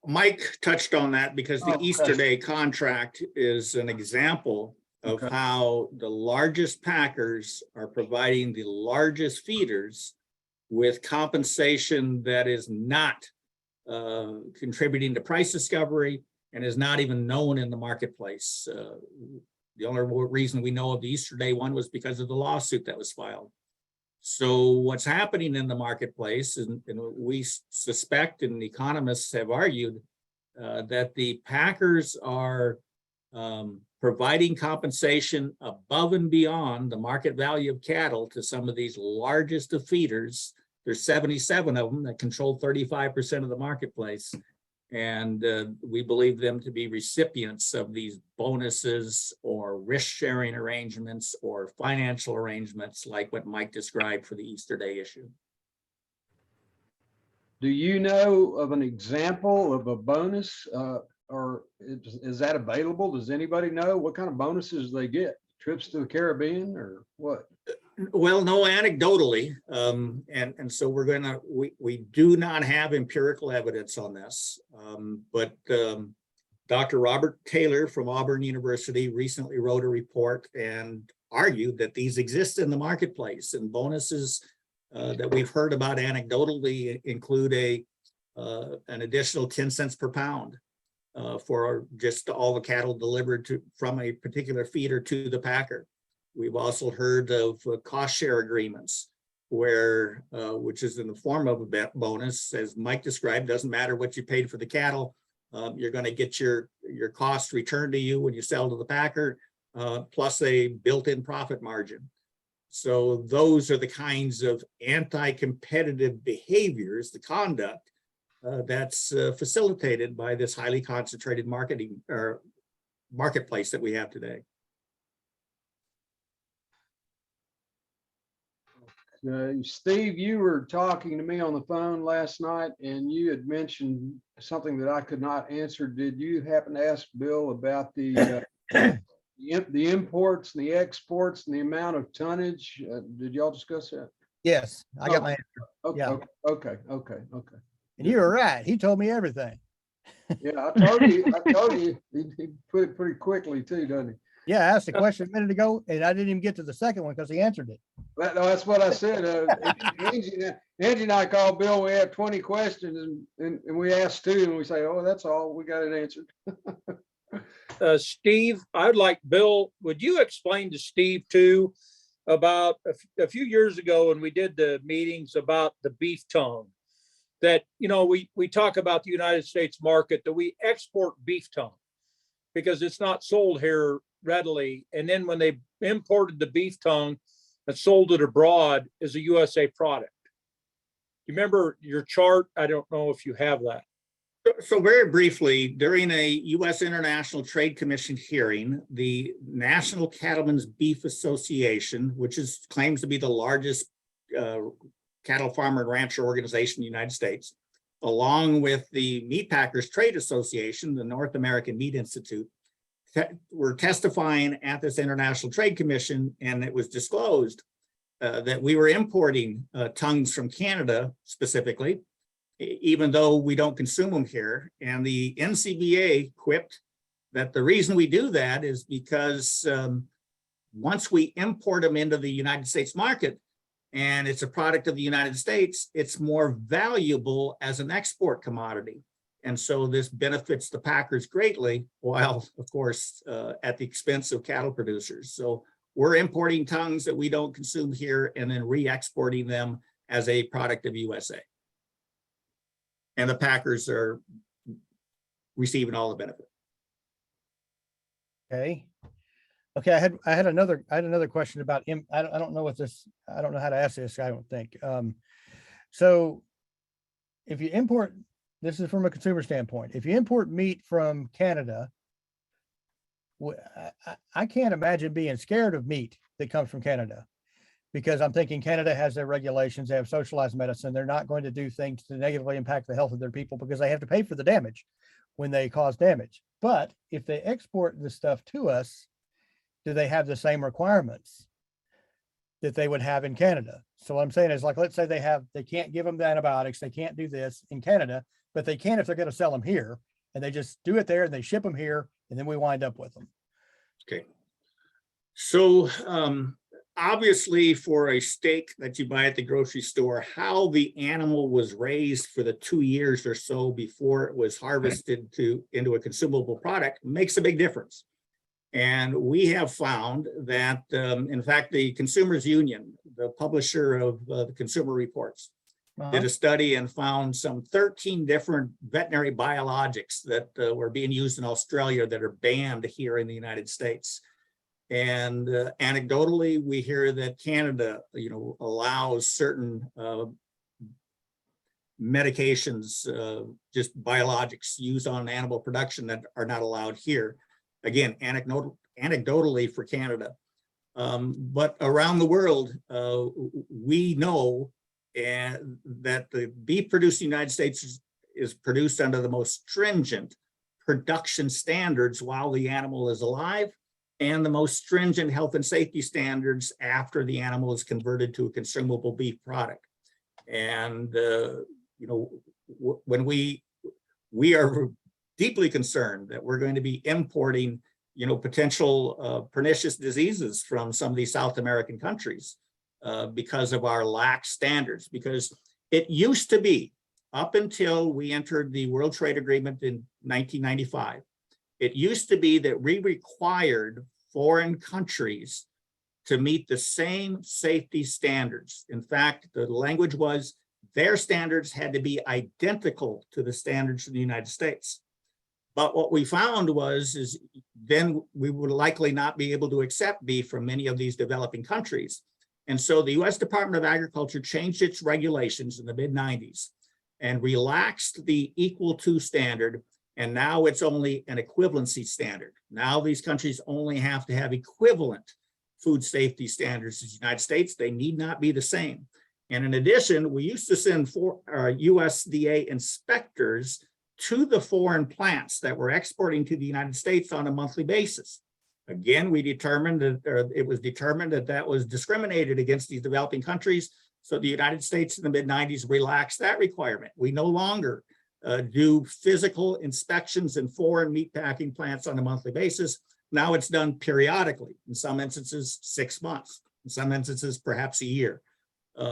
Mike touched on that because the Okay. Easter Day contract is an example of Okay. how the largest packers are providing the largest feeders with compensation that is not contributing to price discovery and is not even known in the marketplace. The only reason we know of the Easter Day one was because of the lawsuit that was filed. So what's happening in the marketplace, and we suspect, and economists have argued, that the packers are providing compensation above and beyond the market value of cattle to some of these largest of feeders. There's 77 of them that control 35% of the marketplace. And we believe them to be recipients of these bonuses or risk-sharing arrangements or financial arrangements like what Mike described for the Easter Day issue. Do you know of an example of a bonus, or is that available? Does anybody know what kind of bonuses they get? Trips to the Caribbean or what? Well, no, anecdotally, and so we do not have empirical evidence on this, but Dr. Robert Taylor from Auburn University recently wrote a report and argued that these exist in the marketplace, and bonuses that we've heard about anecdotally include an additional 10 cents per pound for just all the cattle delivered from a particular feeder to the packer. We've also heard of cost share agreements where, which is in the form of a bonus, as Mike described, doesn't matter what you paid for the cattle, you're going to get your cost returned to you when you sell to the packer, plus a built-in profit margin. So those are the kinds of anti-competitive behaviors, the conduct that's facilitated by this highly concentrated marketplace that we have today. Steve, you were talking to me on the phone last night and you had mentioned something that I could not answer. Did you happen to ask Bill about the imports and the exports and the amount of tonnage? Did y'all discuss that? Yes, I got my answer. Okay, Yeah. okay. And you were right. He told me everything. Yeah, I told you, he put it pretty quickly too, doesn't he? Yeah, I asked a question a minute ago and I didn't even get to the second one because he answered it. That's what I said. Angie and I called Bill. We have 20 questions and we asked 2 and we say, oh, that's all. We got it answered. Steve, I'd like Bill, would you explain to Steve too about a few years ago when we did the meetings about the beef tongue, that, you know, we talk about the United States market, that we export beef tongue because it's not sold here readily. And then when they imported the beef tongue and sold it abroad as a USA product. You remember your chart? I don't know if you have that. So very briefly, during a U.S. International Trade Commission hearing, the National Cattlemen's Beef Association, which claims to be the largest cattle farmer and rancher organization in the United States, along with the Meat Packers Trade Association, the North American Meat Institute, were testifying at this International Trade Commission, and it was disclosed that we were importing tongues from Canada specifically, even though we don't consume them here. And the NCBA quipped that the reason we do that is because once we import them into the United States market and it's a product of the United States, it's more valuable as an export commodity. And so this benefits the packers greatly, while of course at the expense of cattle producers. So we're importing tongues that we don't consume here and then re-exporting them as a product of USA. And the packers are receiving all the benefit. Okay. Okay. I had another question about I don't know I don't know how to ask this. I don't think. So if you import, this is from a consumer standpoint, if you import meat from Canada, I can't imagine being scared of meat that comes from Canada, because I'm thinking Canada has their regulations, they have socialized medicine. They're not going to do things to negatively impact the health of their people because they have to pay for the damage when they cause damage. But if they export the stuff to us, do they have the same requirements that they would have in Canada? So what I'm saying is, like, let's say they can't give them the antibiotics, they can't do this in Canada, but they can if they're going to sell them here, and they just do it there and they ship them here, and then we wind up with them. Okay. So obviously for a steak that you buy at the grocery store, how the animal was raised for the 2 years or so before it was harvested into a consumable product makes a big difference. And we have found that, in fact, the Consumers Union, the publisher of the Consumer Reports, did a study and found some 13 different veterinary biologics that were being used in Australia that are banned here in the United States. And anecdotally, we hear that Canada, allows certain medications, just biologics used on animal production that are not allowed here. Again, anecdotally for Canada. But around the world, we know that the beef produced in the United States is produced under the most stringent production standards while the animal is alive, and the most stringent health and safety standards after the animal is converted to a consumable beef product. And, when we are deeply concerned that we're going to be importing, potential pernicious diseases from some of these South American countries because of our lax standards. Because it used to be, up until we entered the World Trade Agreement in 1995, it used to be that we required foreign countries to meet the same safety standards. In fact, the language was their standards had to be identical to the standards of the United States. But what we found is then we would likely not be able to accept beef from many of these developing countries. And so the US Department of Agriculture changed its regulations in the mid-90s and relaxed the equal to standard. And now it's only an equivalency standard. Now these countries only have to have equivalent food safety standards as the United States. They need not be the same. And in addition, we used to send USDA inspectors to the foreign plants that were exporting to the United States on a monthly basis. Again, we determined that it was determined that that was discriminated against these developing countries. So the United States in the mid-90s relaxed that requirement. We no longer do physical inspections in foreign meatpacking plants on a monthly basis. Now it's done periodically, in some instances 6 months, in some instances perhaps a year.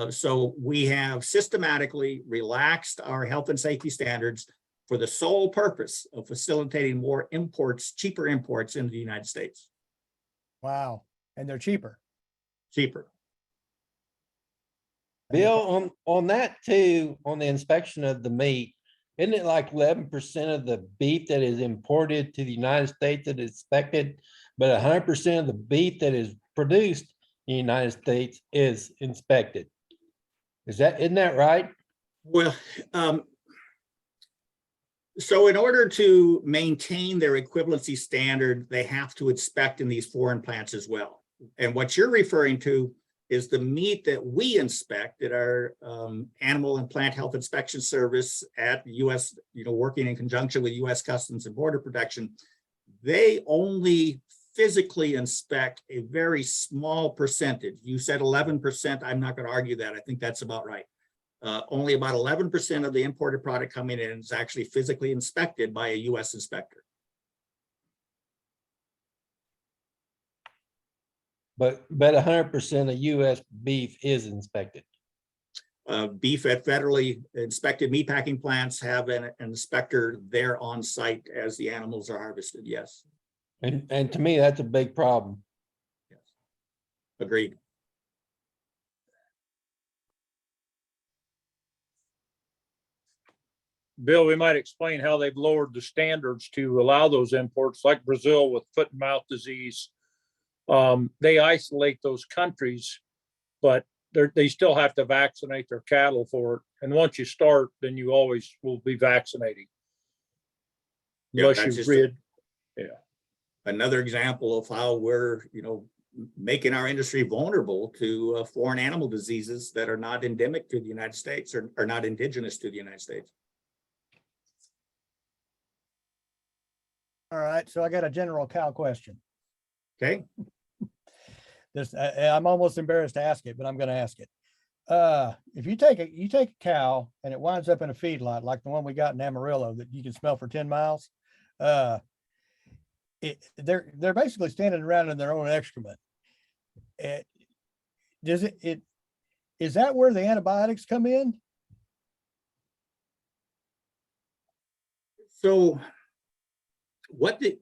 So we have systematically relaxed our health and safety standards for the sole purpose of facilitating more imports, cheaper imports into the United States. Wow. And they're cheaper. Cheaper. Bill, on that too, on the inspection of the meat, isn't it like 11% of the beef that is imported to the United States that is inspected, but 100% of the beef that is produced in the United States is inspected? Isn't that right? Well, so in order to maintain their equivalency standard, they have to inspect in these foreign plants as well. And what you're referring to is the meat that we inspect at our Animal and Plant Health Inspection Service at the US, working in conjunction with US Customs and Border Protection. They only physically inspect a very small percentage. You said 11%. I'm not going to argue that. I think that's about right. Only about 11% of the imported product coming in is actually physically inspected by a US inspector. But 100% of US beef is inspected. Beef at federally inspected meatpacking plants have an inspector there on site as the animals are harvested, yes. And to me, that's a big problem. Yes. Agreed. Bill, we might explain how they've lowered the standards to allow those imports, like Brazil with foot and mouth disease. They isolate those countries, but they still have to vaccinate their cattle for it. And once you start, then you always will be vaccinating. Unless you read. Another example of how we're, making our industry vulnerable to foreign animal diseases that are not endemic to the United States or are not indigenous to the United States. All right. So I got a general cow question. Okay. I'm almost embarrassed to ask it, but I'm going to ask it. If you take a cow and it winds up in a feedlot like the one we got in Amarillo that you can smell for 10 miles, they're basically standing around in their own excrement. is that where the antibiotics come in? So what the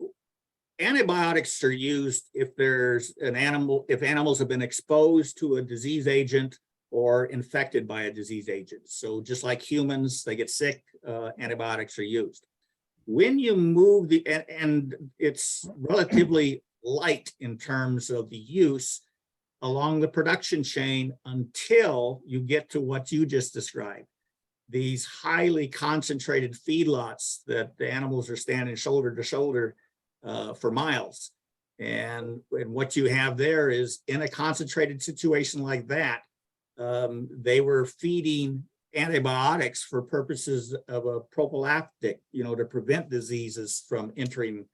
antibiotics are used if there's an animal, if animals have been exposed to a disease agent or infected by a disease agent. So just like humans, they get sick, antibiotics are used. When you move and it's relatively light in terms of the use along the production chain until you get to what you just described. These highly concentrated feedlots that the animals are standing shoulder to shoulder for miles. And what you have there is in a concentrated situation like that, they were feeding antibiotics for purposes of a prophylactic, to prevent diseases from entering.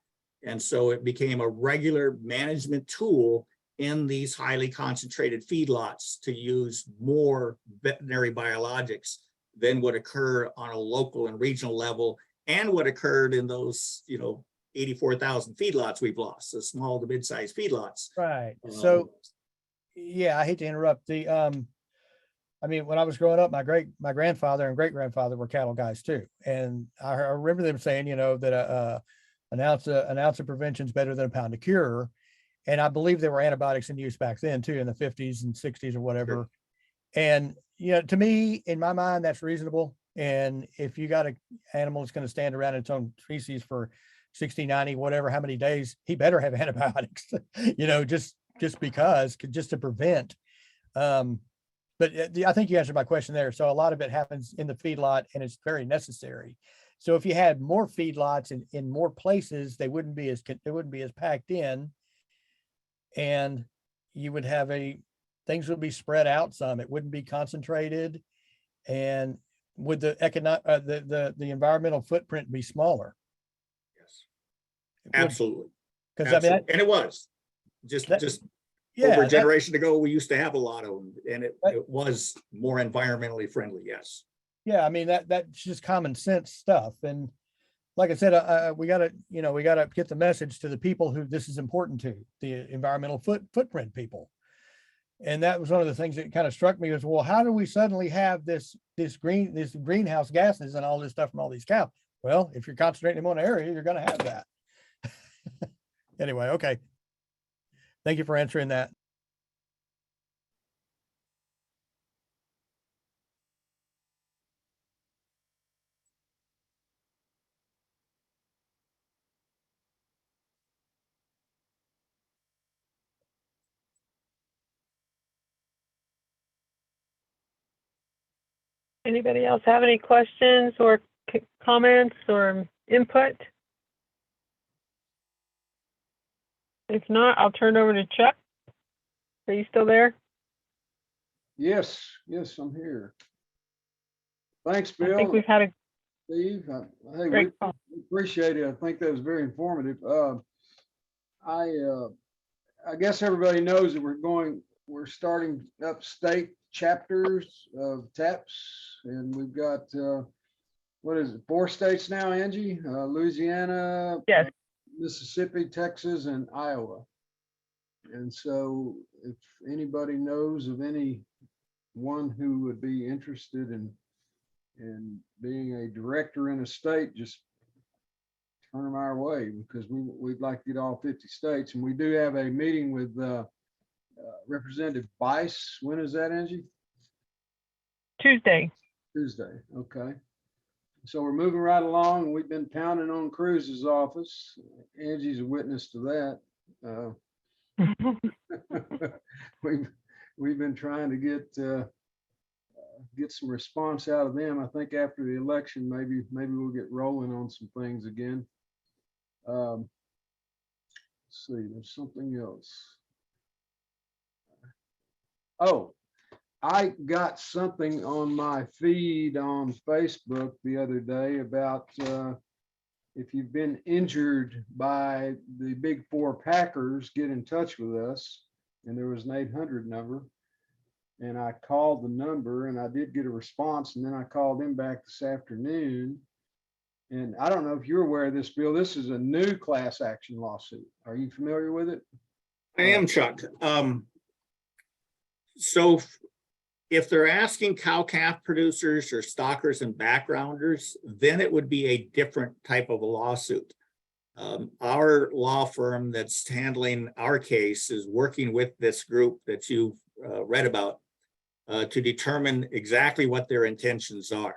And so it became a regular management tool in these highly concentrated feedlots to use more veterinary biologics than would occur on a local and regional level, and what occurred in those, 84,000 feedlots we've lost, the small to mid-sized feedlots. Right. So, yeah, I hate to interrupt. I mean, when I was growing up, my grandfather and great grandfather were cattle guys too, and I remember them saying, that an ounce of prevention is better than a pound of cure, and I believe there were antibiotics in use back then too, in the 50s and 60s or whatever. Sure. And to me, in my mind, that's reasonable. And if you got an animal that's going to stand around its own feces for 60, 90, whatever, how many days, he better have antibiotics, just because, just to prevent. But I think you answered my question there. So a lot of it happens in the feedlot, and it's very necessary. So if you had more feedlots in more places, they wouldn't be as packed in, and you would have things would be spread out some. It wouldn't be concentrated, and would the environmental footprint be smaller? Yes, absolutely. Because and it was just over a generation ago, we used to have a lot of them, and it was more environmentally friendly. Yes. Yeah, I mean that's just common sense stuff. And like I said, we gotta get the message to the people who this is important to, the environmental footprint people. And that was one of the things that kind of struck me was, well, how do we suddenly have this greenhouse gases and all this stuff from all these cows? Well, if you're concentrating in one area, you're going to have that. Anyway, okay. Thank you for answering that. Anybody else have any questions or comments or input? If not, I'll turn it over to Chuck. Are you still there? Yes, I'm here. Thanks, I Bill. think we've had a Steve, hey, great we call. appreciate it. I think that was very informative. I guess everybody knows that we're starting up state chapters of TAPS, and we've got, 4 states now, Angie? Louisiana, Yes. Mississippi, Texas, and Iowa. And so if anybody knows of anyone who would be interested in being a director in a state, just turn them our way, because we'd like to get all 50 states. And we do have a meeting with Representative Bice. When is that, Angie? Tuesday. Tuesday. Okay. So we're moving right along. We've been pounding on Cruz's office. Angie's a witness to that. We've been trying to get some response out of them. I think after the election, maybe we'll get rolling on some things again. Let's see, there's something else. Oh, I got something on my feed on Facebook the other day about if you've been injured by the Big 4 Packers, get in touch with us. And there was an 800 number. And I called the number, and I did get a response. And then I called him back this afternoon. And I don't know if you're aware of this, Bill. This is a new class action lawsuit. Are you familiar with it? I am, Chuck. So if they're asking cow-calf producers or stockers and backgrounders, then it would be a different type of a lawsuit. Our law firm that's handling our case is working with this group that you've read about to determine exactly what their intentions are.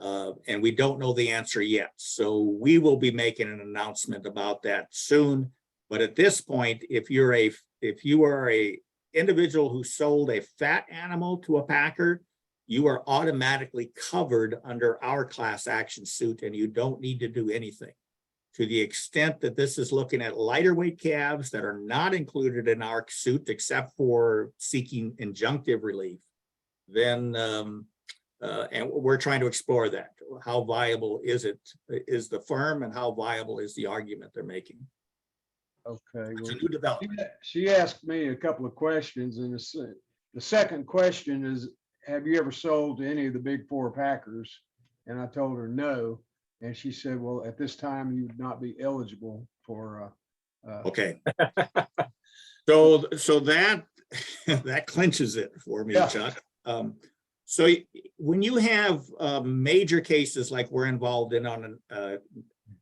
And we don't know the answer yet. So we will be making an announcement about that soon. But at this point, if you are a individual who sold a fat animal to a packer, you are automatically covered under our class action suit, and you don't need to do anything. To the extent that this is looking at lighter weight calves that are not included in our suit, except for seeking injunctive relief, then, and we're trying to explore that. How viable is the firm, and how viable is the argument they're making? Okay. It's a Well, new development. she asked me a couple of questions, and the second question is, have you ever sold to any of the big four packers? And I told her no. And she said, well, at this time, you would not be eligible for. Okay. So that that clinches it for me, Yeah. Chuck. So when you have major cases like we're involved in on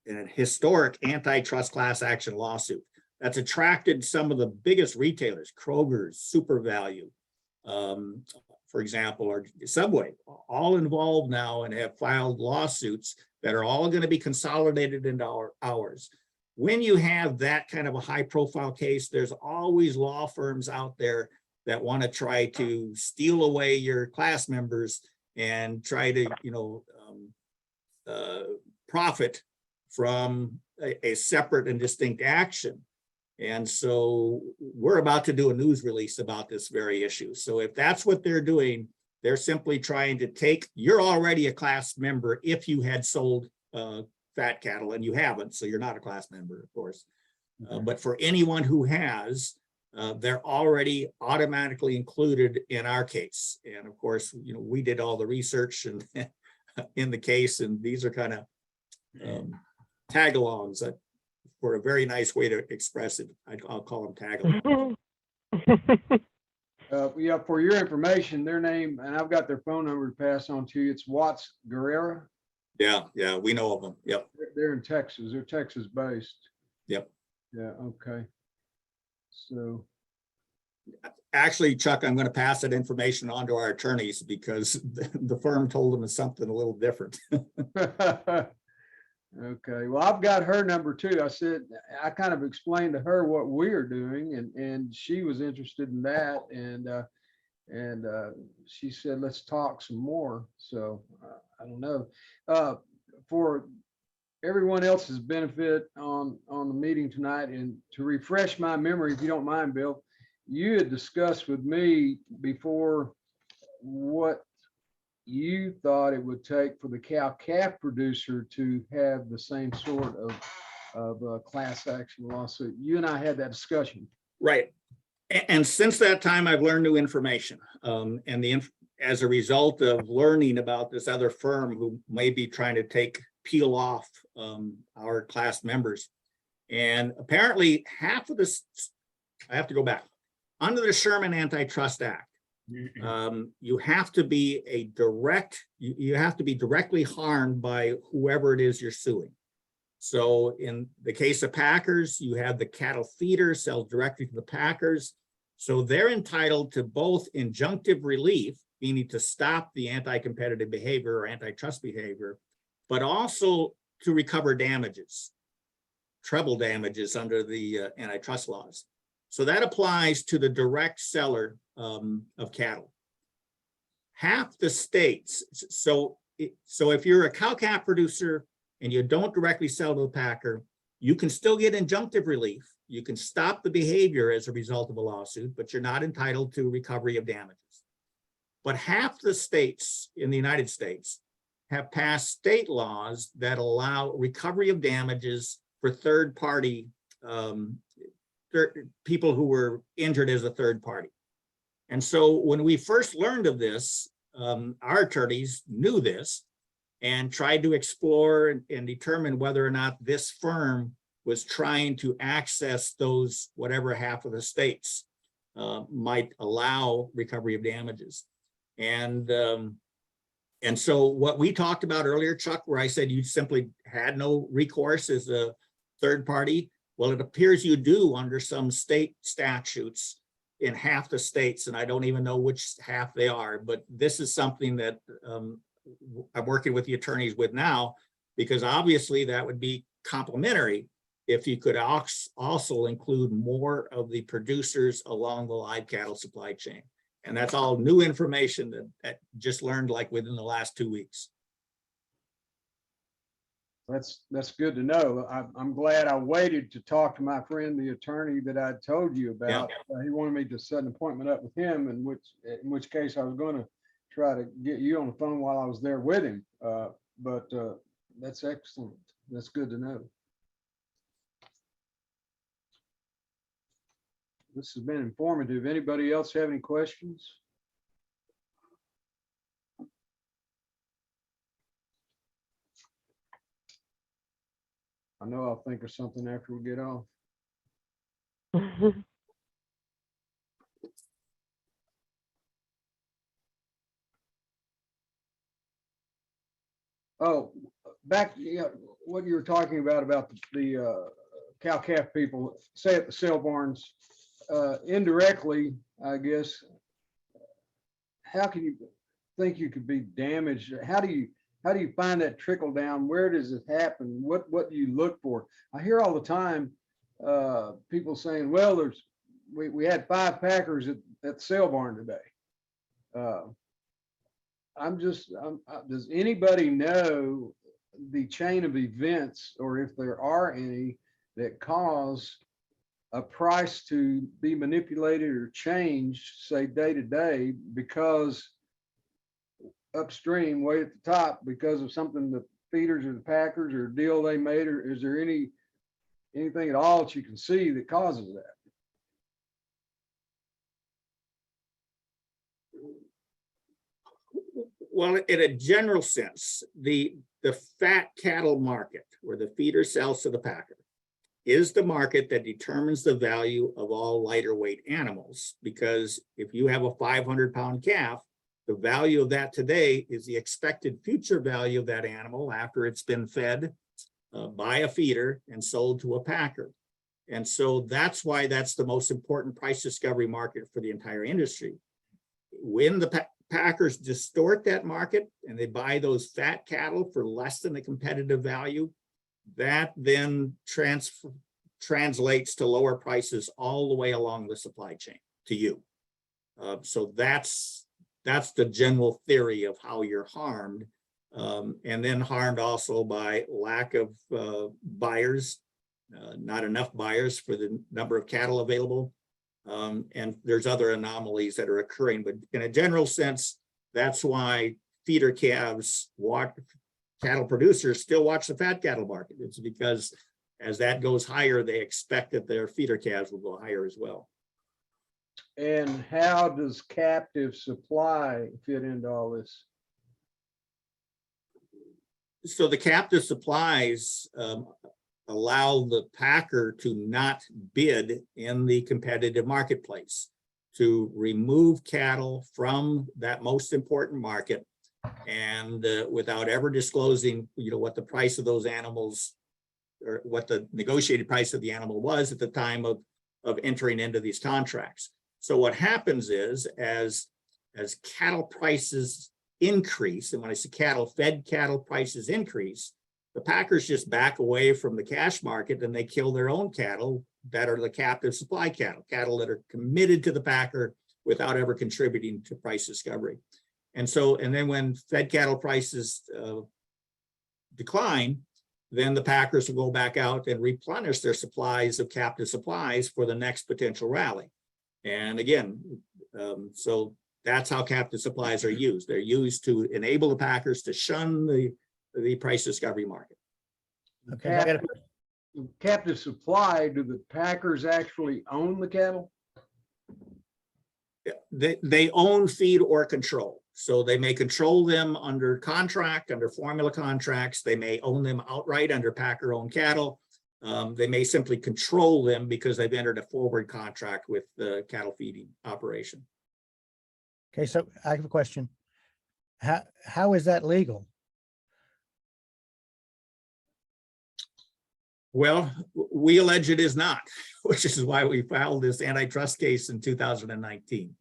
in a historic antitrust class action lawsuit that's attracted some of the biggest retailers, Kroger's, Super Value, for example, or Subway, all involved now and have filed lawsuits that are all going to be consolidated into ours. When you have that kind of a high profile case, there's always law firms out there that want to try to steal away your class members and try to, profit from a separate and distinct action. And so we're about to do a news release about this very issue. So if that's what they're doing, they're simply trying to take, you're already a class member if you had sold fat cattle, and you haven't, so you're not a class member, of course. But for anyone who has, they're already automatically included in our case. And of course, we did all the research and in the case, and these are kind of tag-alongs for a very nice way to express it. I'll call them tag-alongs. Yeah, for your information, their name, and I've got their phone number to pass on to you. It's Watts Guerrera. Yeah, we know of them. Yep. They're in Texas. They're Texas based. Yep. Yeah, okay. So. Actually, Chuck, I'm going to pass that information on to our attorneys because the firm told them it's something a little different. Okay, well, I've got her number too. I kind of explained to her what we're doing, and she was interested in that, and she said, let's talk some more. So I don't know. For everyone else's benefit on the meeting tonight, and to refresh my memory, if you don't mind, Bill, you had discussed with me before what you thought it would take for the cow-calf producer to have the same sort of class action lawsuit. You and I had that discussion. Right. And since that time, I've learned new information. As a result of learning about this other firm who may be trying to peel off our class members. And apparently half of this, I have to go back. Under the Sherman Antitrust Act, you have to be you have to be directly harmed by whoever it is you're suing. So in the case of packers, you have the cattle feeder sells directly to the packers. So they're entitled to both injunctive relief, meaning to stop the anti-competitive behavior or antitrust behavior, but also to recover damages, treble damages under the antitrust laws. So that applies to the direct seller of cattle. Half the states, so if you're a cow-calf producer and you don't directly sell to the packer, you can still get injunctive relief. You can stop the behavior as a result of a lawsuit, but you're not entitled to recovery of damages. But half the states in the United States have passed state laws that allow recovery of damages for third party people who were injured as a third party. And so when we first learned of this, our attorneys knew this and tried to explore and determine whether or not this firm was trying to access those, whatever half of the states. might allow recovery of damages. And so what we talked about earlier, Chuck, where I said you simply had no recourse as a third party. Well, it appears you do under some state statutes in half the states, and I don't even know which half they are, but this is something that I'm working with the attorneys with now, because obviously that would be complementary if you could also include more of the producers along the live cattle supply chain. And that's all new information that just learned like within the last 2 weeks. That's good to know. I'm glad I waited to talk to my friend, the attorney that I told you about. He wanted me to set an appointment up with him, in which case I was going to try to get you on the phone while I was there with him. But that's excellent. That's good to know. This has been informative. Anybody else have any questions? I know I'll think of something after we get off. Oh, back, what you were talking about the cow-calf people, say at the sale barns, indirectly, I guess, how can you think you could be damaged? How do you find that trickle down? Where does it happen? What do you look for? I hear all the time people saying, well, we had 5 packers at the sale barn today. Does anybody know the chain of events, or if there are any, that cause a price to be manipulated or changed, say day to day, because upstream, way at the top, because of something the feeders or the packers or deal they made? Or is there anything at all that you can see that causes that? Well, in a general sense, the fat cattle market, where the feeder sells to the packer, is the market that determines the value of all lighter weight animals. Because if you have a 500-pound calf, the value of that today is the expected future value of that animal after it's been fed by a feeder and sold to a packer. And so that's why that's the most important price discovery market for the entire industry. When the packers distort that market and they buy those fat cattle for less than the competitive value, that then translates to lower prices all the way along the supply chain to you. So that's the general theory of how you're harmed, and then harmed also by lack of buyers, not enough buyers for the number of cattle available. And there's other anomalies that are occurring, but in a general sense, that's why feeder calves, cattle producers still watch the fat cattle market. It's because as that goes higher, they expect that their feeder calves will go higher as well. And how does captive supply fit into all this? So the captive supplies allow the packer to not bid in the competitive marketplace, to remove cattle from that most important market, and without ever disclosing, what the price of those animals, or what the negotiated price of the animal was at the time of entering into these contracts. So what happens is, as cattle prices increase, and when I say fed cattle prices increase, the packers just back away from the cash market and they kill their own cattle that are the captive supply cattle that are committed to the packer without ever contributing to price discovery. And then when fed cattle prices decline, then the packers will go back out and replenish their supplies of captive supplies for the next potential rally. And again, so that's how captive supplies are used. They're used to enable the packers to shun the price discovery market. Okay. Captive supply, do the packers actually own the cattle? They own, feed, or control. So they may control them under contract, under formula contracts. They may own them outright under packer-owned cattle. They may simply control them because they've entered a forward contract with the cattle feeding operation. Okay, so I have a question. How is that legal? Well, we allege it is not, which is why we filed this antitrust case in 2019.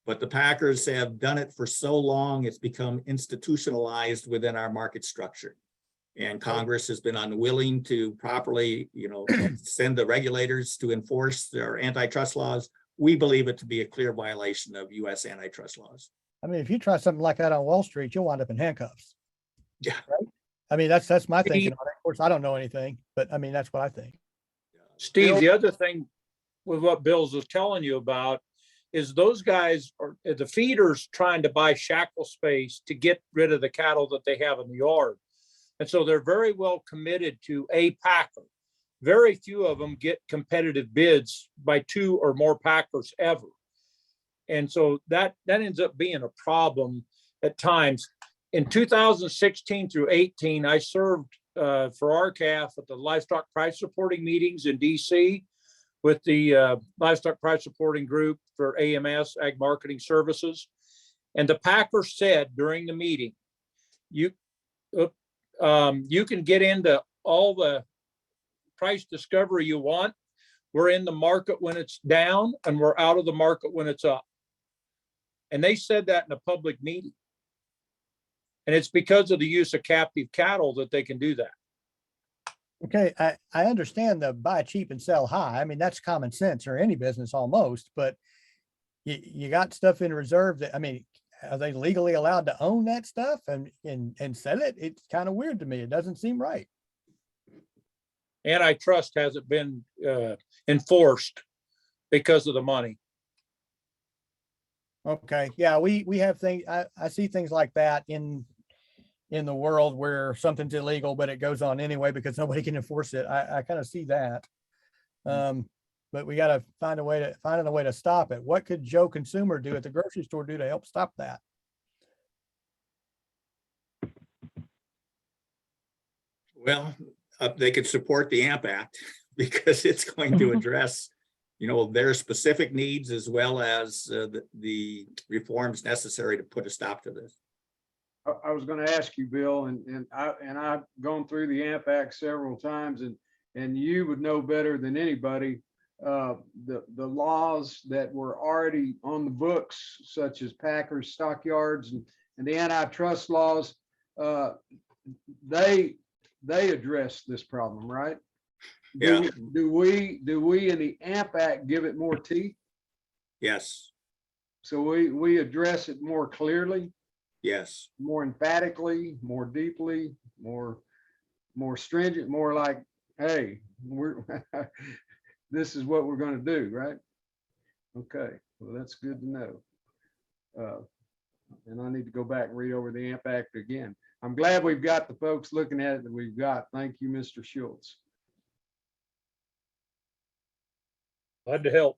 But the Packers have done it for so long, it's become institutionalized within our market structure. And Congress has been unwilling to properly, send the regulators to enforce their antitrust laws. We believe it to be a clear violation of US antitrust laws. I mean, if you try something like that on Wall Street, you'll wind up in handcuffs. Yeah. Right? I mean, that's my Steve- thinking on it. Of course, I don't know anything, but I mean, that's what I think. Steve, Bill- the other thing with what Bill's was telling you about is those guys are the feeders trying to buy shackle space to get rid of the cattle that they have in the yard. And so they're very well committed to a packer. Very few of them get competitive bids by 2 or more packers ever. And so that ends up being a problem at times. In 2016 through 18, I served for RCAF at the livestock price reporting meetings in DC with the livestock price reporting group for AMS, Ag Marketing Services. And the packer said during the meeting, you can get into all the price discovery you want. We're in the market when it's down and we're out of the market when it's up. And they said that in a public meeting. And it's because of the use of captive cattle that they can do that. Okay, I understand the buy cheap and sell high. I mean, that's common sense or any business almost, but you got stuff in reserve that, I mean, are they legally allowed to own that stuff and sell it? It's kind of weird to me. It doesn't seem right. Antitrust hasn't been enforced because of the money. Okay, yeah, we have things, I see things like that in the world where something's illegal, but it goes on anyway because nobody can enforce it. I kind of see that. But we got to find a way to stop it. What could Joe Consumer do at the grocery store do to help stop that? Well, they could support the AMP Act because it's going to address, their specific needs as well as the reforms necessary to put a stop to this. I was going to ask you, Bill, and I've gone through the AMP Act several times, and you would know better than anybody the laws that were already on the books, such as Packers, stockyards, and the antitrust laws. They address this problem, right? Yeah. Do we in the AMP Act give it more teeth? Yes. So we address it more clearly, Yes. more emphatically, more deeply, more stringent, more like, hey, we're this is what we're going to do, right? Okay, well, that's good to know. And I need to go back and read over the AMP Act again. I'm glad we've got the folks looking at it that we've got. Thank you, Mr. Schultz. Glad to help.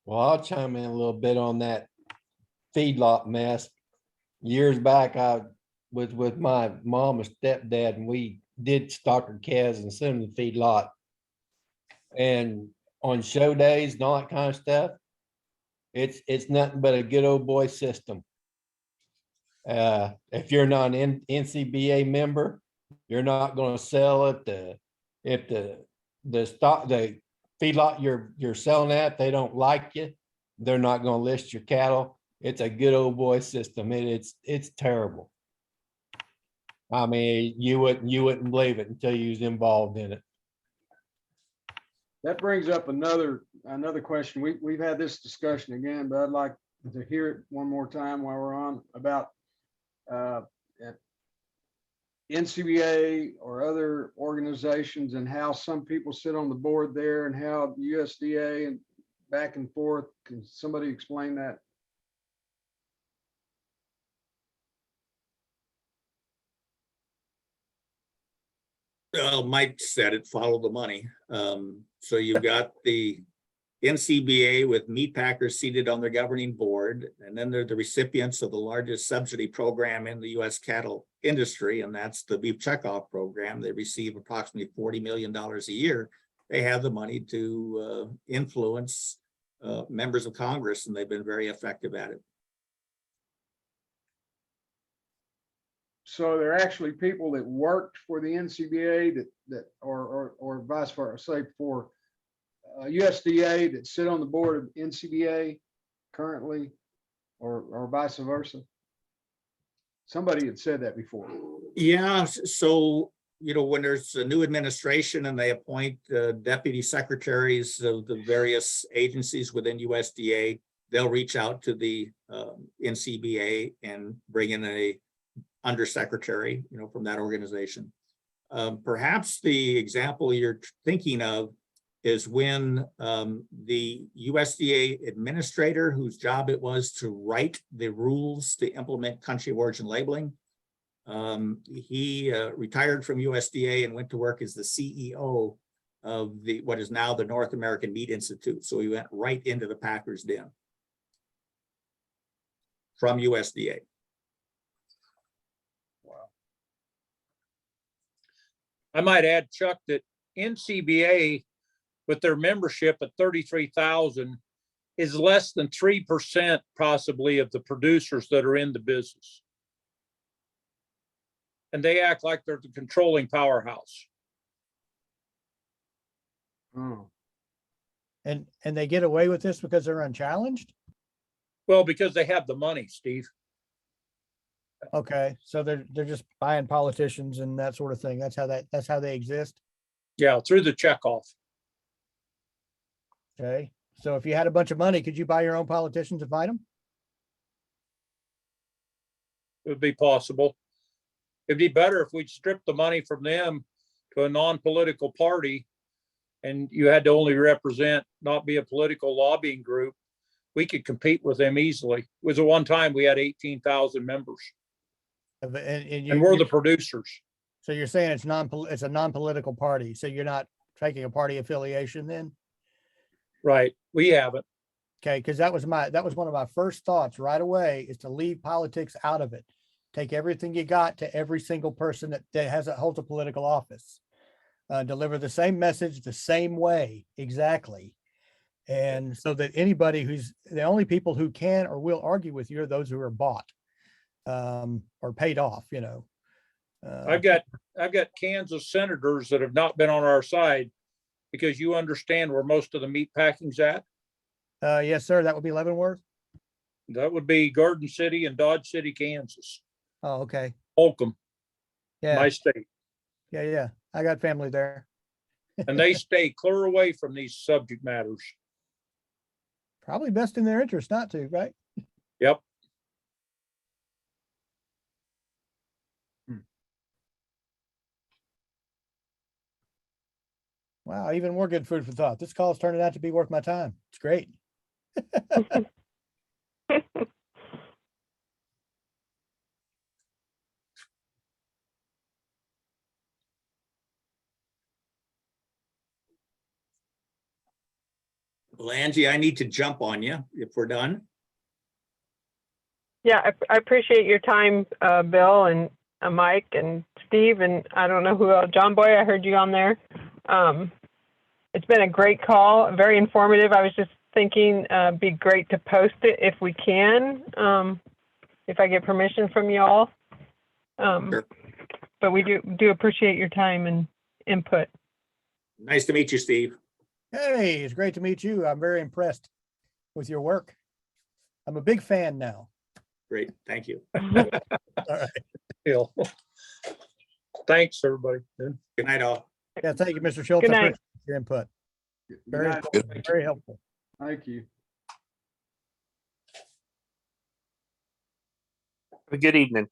Well, I'll chime in a little bit on that feedlot mess. Years back, I was with my mom and stepdad, and we did stocker calves and send them to the feedlot. And on show days and all that kind of stuff, it's nothing but a good old boy system. If you're not an NCBA member, you're not going to sell it. If the feedlot you're selling at, they don't like you, they're not going to list your cattle. It's a good old boy system. It's terrible. I mean, you wouldn't believe it until you was involved in it. That brings up another question. We've had this discussion again, but I'd like to hear it one more time while we're on about NCBA or other organizations and how some people sit on the board there and how USDA and back and forth. Can somebody explain that? Mike said it, follow the money. So you've got the NCBA with meat packers seated on their governing board. And then they're the recipients of the largest subsidy program in the US cattle industry, and that's the beef checkoff program. They receive approximately $40 million a year. They have the money to influence members of Congress, and they've been very effective at it. So there are actually people that worked for the NCBA or vice versa, say for USDA that sit on the board of NCBA currently, or vice versa. Somebody had said that before. Yeah, so, you know, when there's a new administration and they appoint deputy secretaries of the various agencies within USDA, they'll reach out to the NCBA and bring in a undersecretary, you know, from that organization. Perhaps the example you're thinking of is when the USDA administrator, whose job it was to write the rules to implement country of origin labeling, he retired from USDA and went to work as the CEO of what is now the North American Meat Institute. So he went right into the Packers den from USDA. I might add, Chuck, that NCBA, with their membership at 33,000, is less than 3% possibly of the producers that are in the business. And they act like they're the controlling powerhouse. Oh, And they get away with this because they're unchallenged? Well, because they have the money, Steve. Okay, so they're just buying politicians and that sort of thing. That's how they exist. Yeah, through the checkoff. Okay, so if you had a bunch of money, could you buy your own politicians and fight them? It would be possible. It'd be better if we'd strip the money from them to a non-political party and you had to only represent, not be a political lobbying group. We could compete with them easily. It was at one time we had 18,000 members And and we're the producers. so you're saying it's a non-political party. So you're not taking a party affiliation then? Right. We haven't. Okay, because that was one of my first thoughts right away, is to leave politics out of it. Take everything you got to every single person that holds a political office. Deliver the same message the same way, exactly. And so that anybody the only people who can or will argue with you are those who are bought or paid off, you know. I've got Kansas senators that have not been on our side because you understand where most of the meat packing's at. Yes, sir. That would be Leavenworth. That would be Garden City and Dodge City, Kansas. Oh, okay. Holcomb, Yeah. my state. Yeah. I got family there. And they stay clear away from these subject matters. Probably best in their interest not to, right? Yep. Wow, even more good food for thought. This call is turning out to be worth my time. It's great. Well, Angie, I need to jump on you if we're done. Yeah, I appreciate your time, Bill and Mike and Steve, and I don't know who else. John Boy, I heard you on there. It's been a great call, very informative. I was just thinking it'd be great to post it if we can, if I get permission from you all. Sure. But we do appreciate your time and input. Nice to meet you, Steve. Hey, it's great to meet you. I'm very impressed with your work. I'm a big fan now. Great, thank you. All right. Hill. Thanks, everybody. Good night, all. Yeah, thank you, Mr. Schultz. Good I night. appreciate your input. Very, night. very helpful. Thank you. Have a good evening.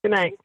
Good night.